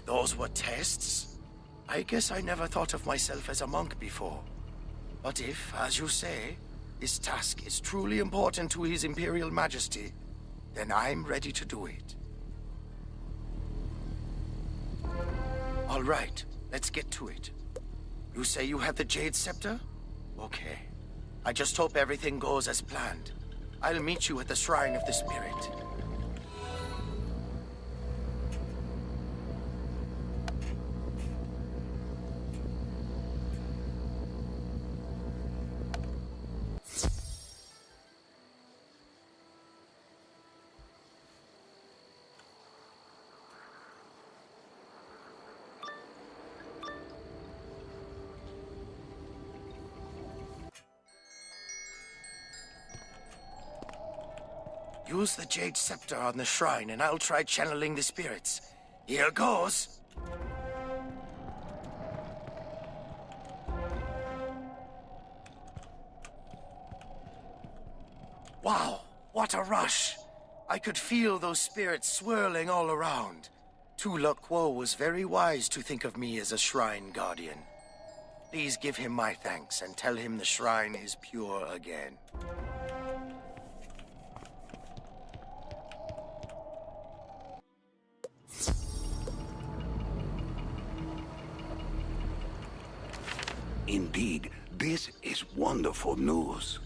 Those were tests? I guess I never thought of myself as a monk before. But if, as you say, this task is truly important to His Imperial Majesty, then I'm ready to do it. All right, let's get to it. You say you have the Jade Scepter? Okay. I just hope everything goes as planned. I'll meet you at the Shrine of the Spirit. Use the Jade Scepter on the shrine, and I'll try channeling the spirits. Here goes! Wow, what a rush! I could feel those spirits swirling all around. Tula Kuo was very wise to think of me as a shrine guardian. Please give him my thanks and tell him the shrine is pure again. Indeed, this is wonderful news.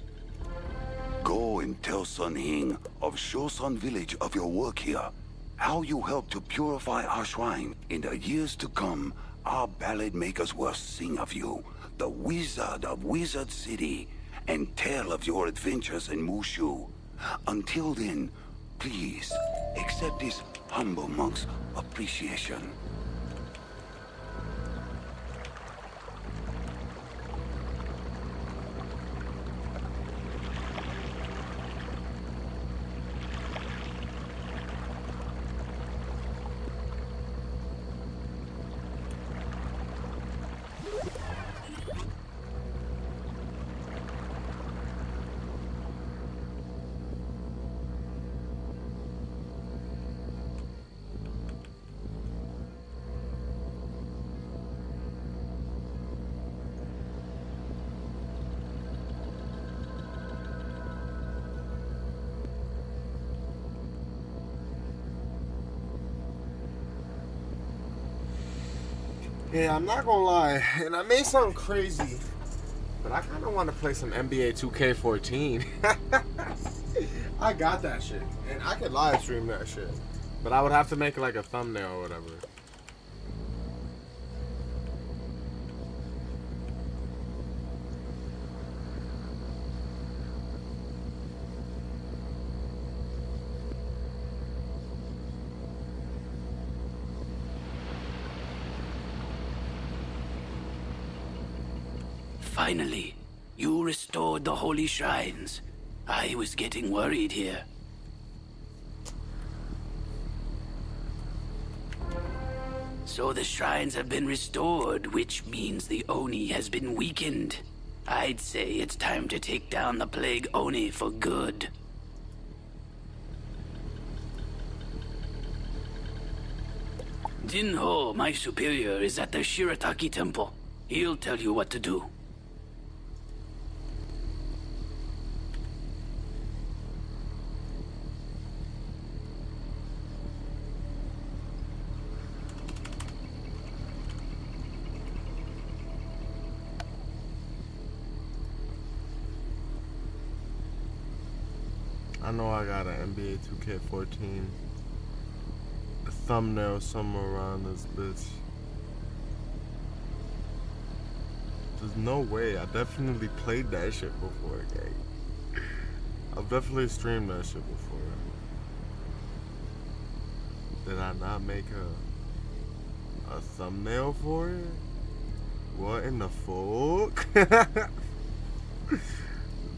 Go and tell Sun Hing of Shosun Village of your work here. How you helped to purify our shrine. In the years to come, our ballad makers will sing of you, the wizard of Wizard City, and tell of your adventures in Mushu. Until then, please accept this humble monk's appreciation. Yeah, I'm not gonna lie, and I may sound crazy, but I kind of want to play some NBA 2K14. I got that shit, and I could live stream that shit, but I would have to make like a thumbnail or whatever. Finally, you restored the holy shrines. I was getting worried here. So the shrines have been restored, which means the Oni has been weakened. I'd say it's time to take down the Plague Oni for good. Jinho, my superior, is at the Shirataki Temple. He'll tell you what to do. I know I got an NBA 2K14 thumbnail somewhere around this bitch. There's no way. I definitely played that shit before, gang. I've definitely streamed that shit before. Did I not make a thumbnail for it? What in the fuck?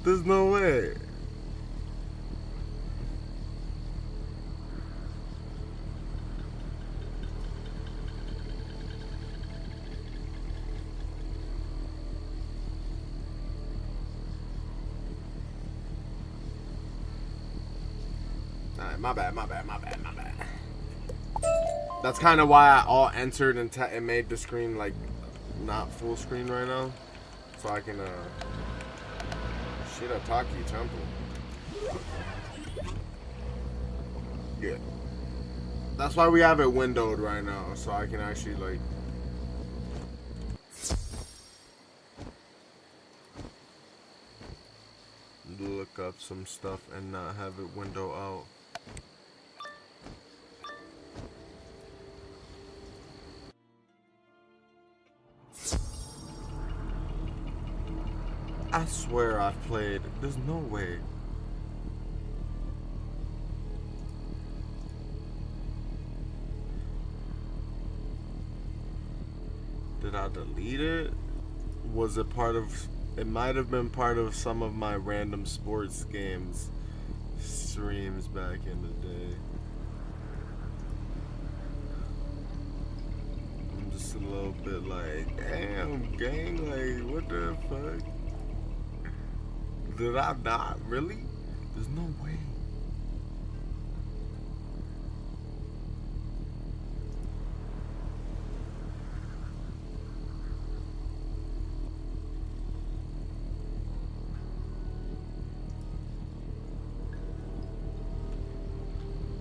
There's no way. My bad. That's kind of why I all entered and made the screen like not full screen right now, so I can Shirataki Temple. Yeah, that's why we have it windowed right now, so I can actually like. Look up some stuff and not have it window out. I swear I've played. There's no way. Did I delete it? Was it part of... It might have been part of some of my random sports games streams back in the day. I'm just a little bit like, damn, gang, like, what the fuck? Did I not? Really? There's no way.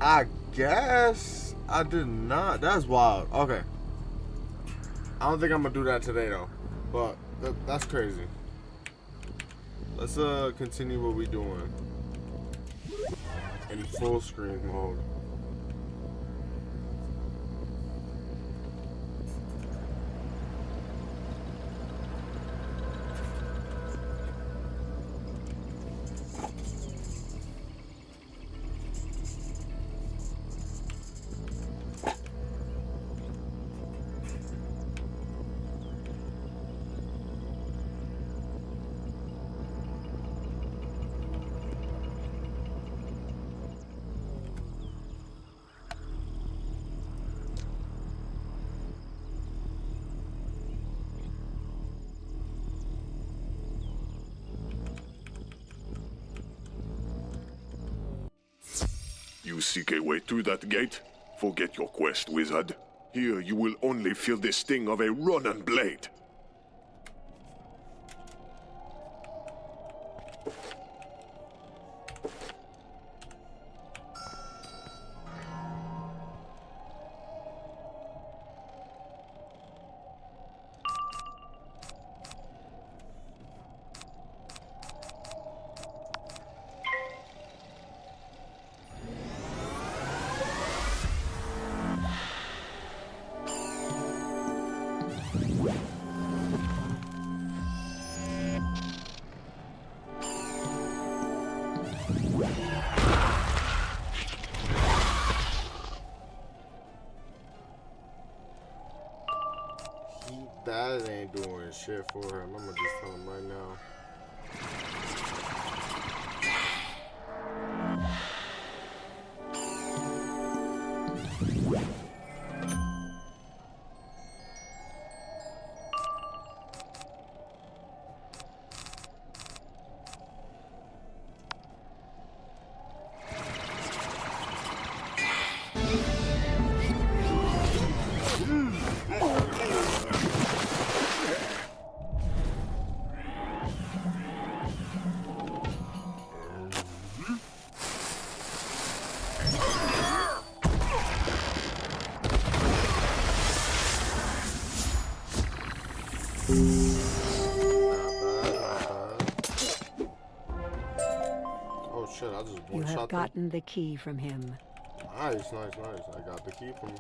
I guess I did not. That's wild. Okay. I don't think I'm gonna do that today though. But that's crazy. Let's continue what we doing. In full screen mode. You seek a way through that gate? Forget your quest, wizard. Here you will only feel the sting of a Ronin blade. That ain't doing shit for him. I'm gonna just tell him right now. Oh shit, I just You have gotten the key from him. Nice. I got the key from him.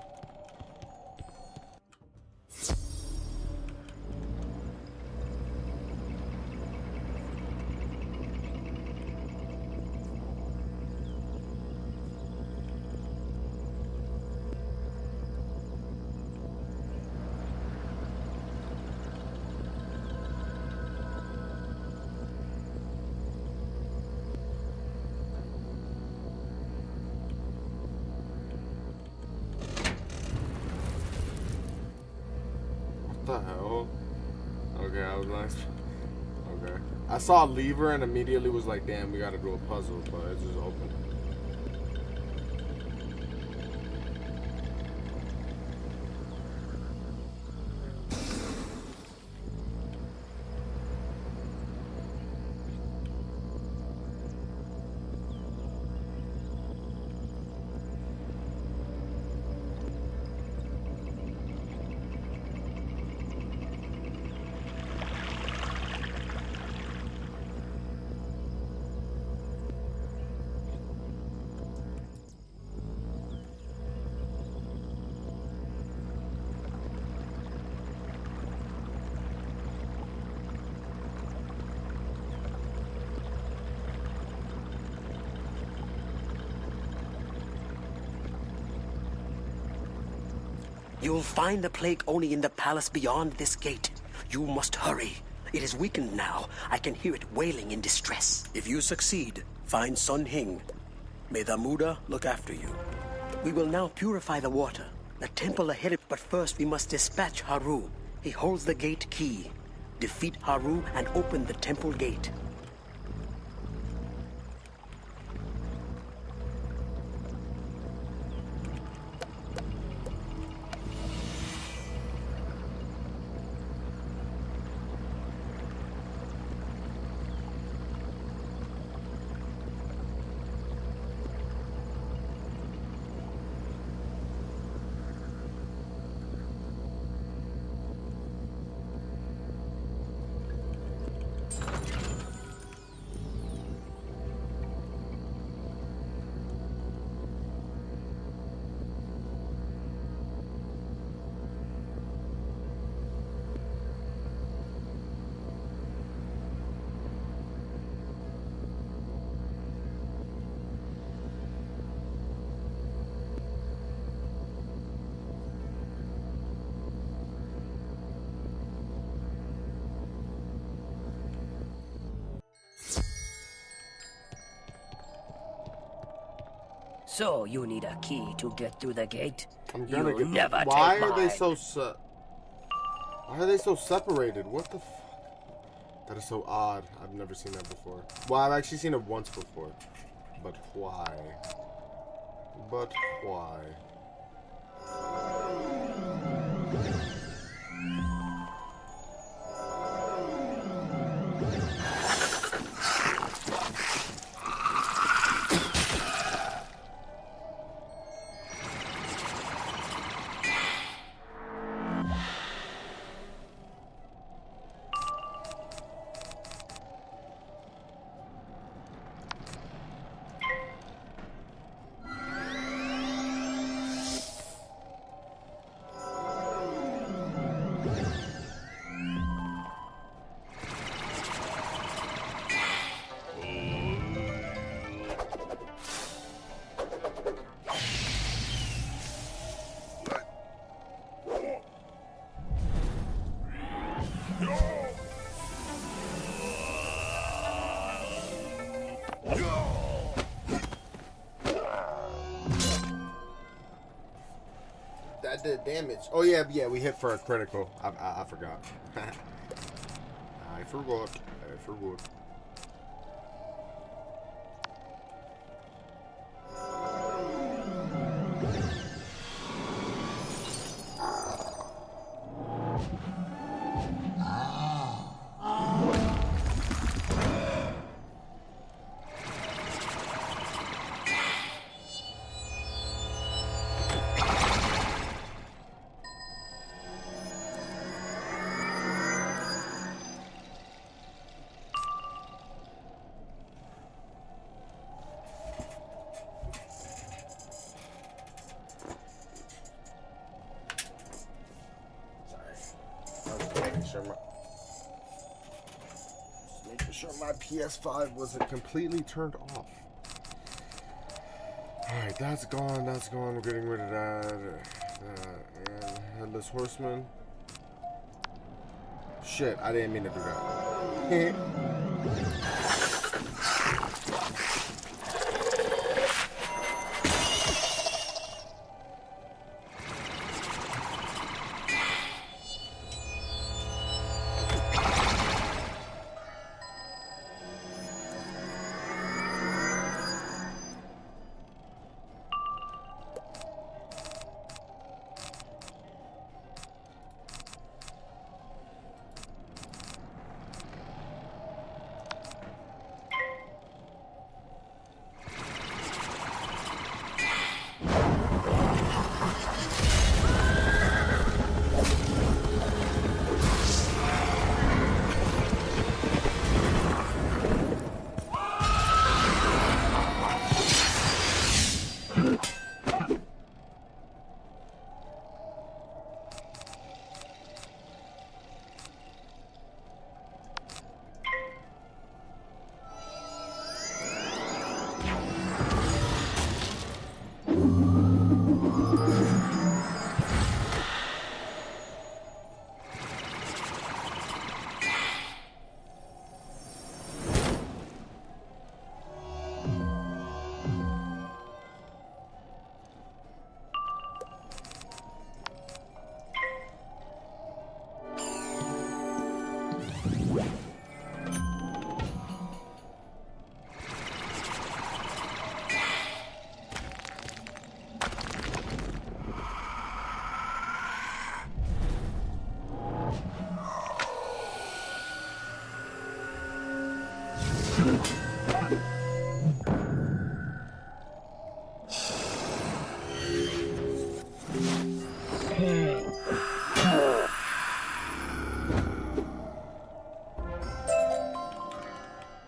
What the hell? Okay, I was like, okay. I saw a lever and immediately was like, damn, we gotta do a puzzle, but it just opened. You'll find the plague only in the palace beyond this gate. You must hurry. It is weakened now. I can hear it wailing in distress. If you succeed, find Sun Hing. May the Muda look after you. We will now purify the water. The temple ahead, but first we must dispatch Haru. He holds the gate key. Defeat Haru and open the temple gate. So you need a key to get through the gate? I'm gonna You'll get. never Why take are they mine. so Why are they so separated? What the fuck? That is so odd. I've never seen that before. Well, I've actually seen it once before. But why? But why? That did damage. Oh yeah, we hit for a critical. I forgot. I forgot. Making sure my PS5 wasn't completely turned off. Alright, that's gone. We're getting rid of that. And Headless Horseman. Shit, I didn't mean to do that.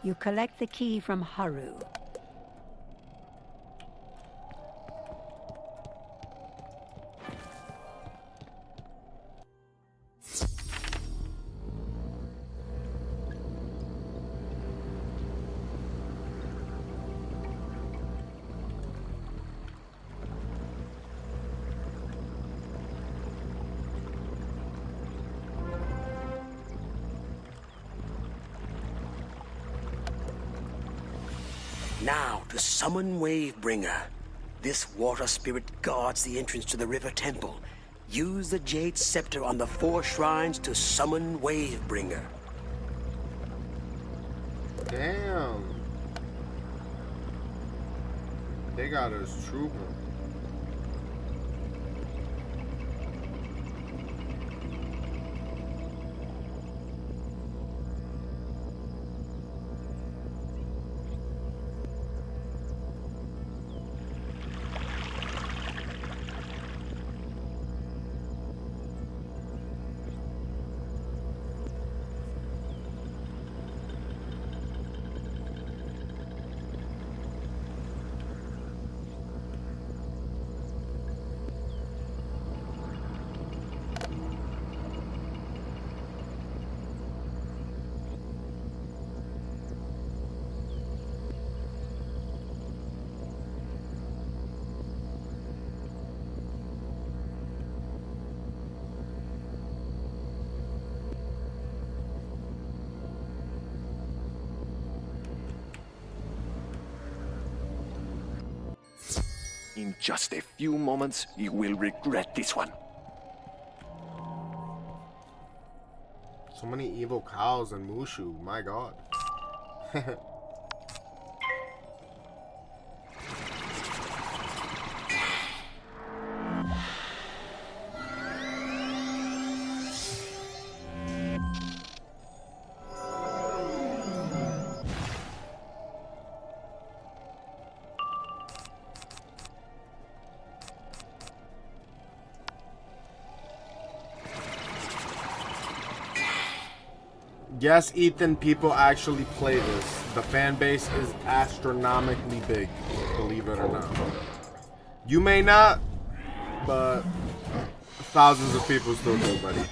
You collect the key from Haru. Now to summon Wavebringer. This water spirit guards the entrance to the river temple. Use the jade scepter on the 4 shrines to summon Wavebringer. Damn. They got us trooping. In just a few moments, you will regret this one. So many evil cows and Mushu, my god. Yes, Ethan, people actually play this. The fan base is astronomically big, believe it or not. You may not, but thousands of people still do, buddy.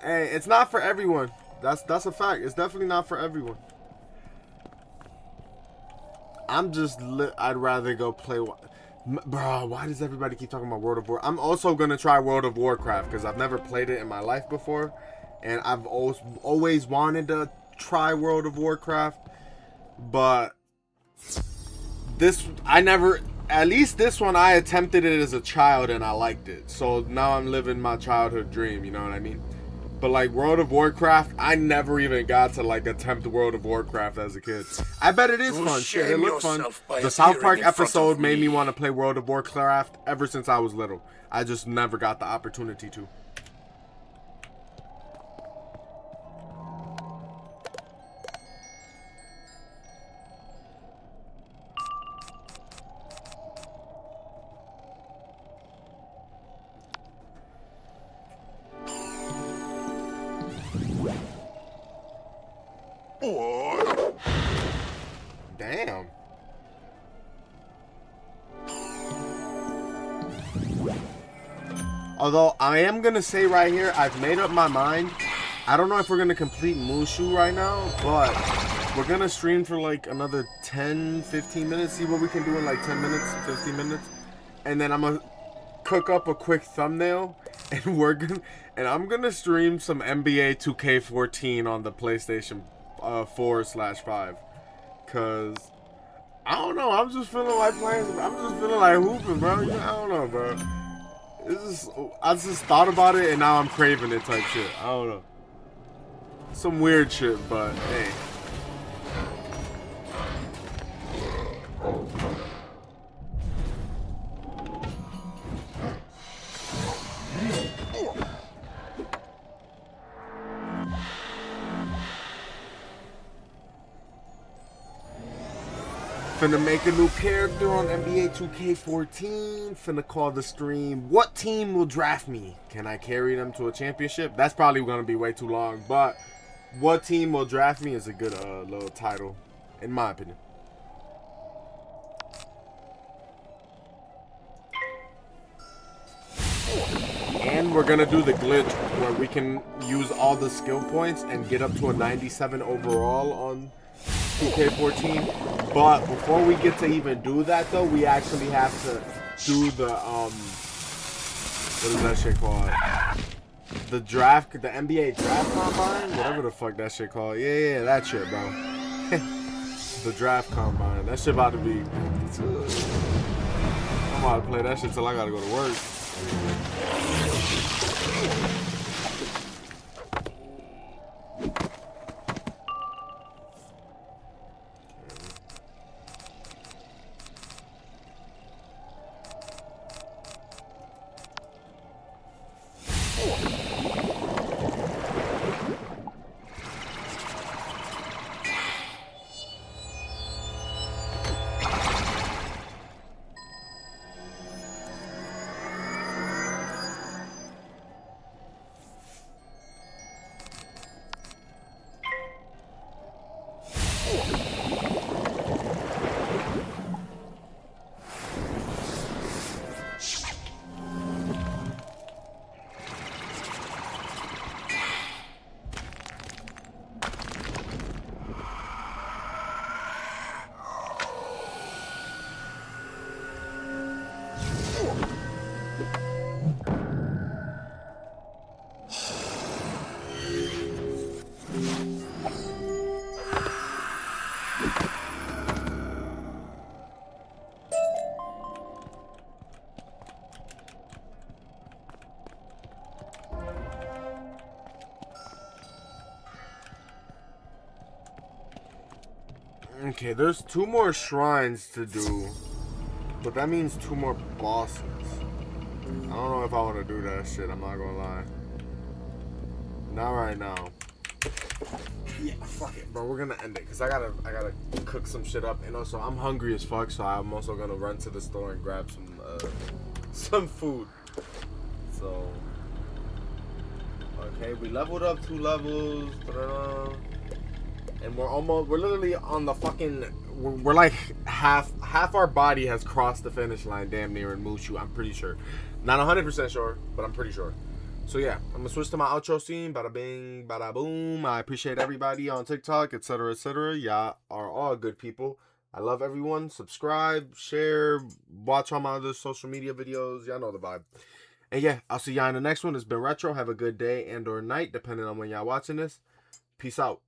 Hey, it's not for everyone. That's a fact. It's definitely not for everyone. I'd rather go play. Bro, why does everybody keep talking about World of War? I'm also gonna try World of Warcraft because I've never played it in my life before, and I've always wanted to try World of Warcraft, but at least this one I attempted it as a child and I liked it. So now I'm living my childhood dream, you know what I mean? But like World of Warcraft, I never even got to like attempt World of Warcraft as a kid. I bet it is fun. Shit, it looked fun. The South Park episode made me want to play World of Warcraft ever since I was little. I just never got the opportunity to. Damn. Although I am gonna say right here, I've made up my mind. I don't know if we're gonna complete Mushu right now, but we're gonna stream for like another 10-15 minutes, see what we can do in like 10 minutes, 15 minutes, and then I'm gonna cook up a quick thumbnail, and I'm gonna stream some NBA 2K14 on the PlayStation 4/5, cause I don't know, I'm just feeling like playing. I'm just feeling like hooping, bro. I don't know, bro. I just thought about it and now I'm craving it type shit. I don't know. Some weird shit, but hey. Finna make a new character on NBA 2K14. Finna call the stream, what team will draft me? Can I carry them to a championship? That's probably gonna be way too long, but what team will draft me is a good little title, in my opinion. And we're gonna do the glitch where we can use all the skill points and get up to a 97 overall on 2K14. But before we get to even do that though, we actually have to do the what is that shit called? the NBA draft combine, whatever the fuck that shit called. Yeah, that shit, bro. The draft combine. That shit about to be. I'm about to play that shit till I gotta go to work. Okay, there's 2 more shrines to do, but that means 2 more bosses. I don't know if I want to do that shit, I'm not gonna lie. Not right now. Yeah, fuck it, bro. We're gonna end it because I gotta cook some shit up, and also I'm hungry as fuck, so I'm also gonna run to the store and grab some food. So, okay, we leveled up 2 levels. And we're literally on the fucking, we're like half our body has crossed the finish line damn near in Mushu, I'm pretty sure. Not 100% sure, but I'm pretty sure. So yeah, I'm gonna switch to my outro scene. Bada bing, bada boom. I appreciate everybody on TikTok, etc., etc. Y'all are all good people. I love everyone. Subscribe, share, watch all my other social media videos. Y'all know the vibe. And yeah, I'll see y'all in the next one. It's been Retro. Have a good day and or night, depending on when y'all watching this. Peace out.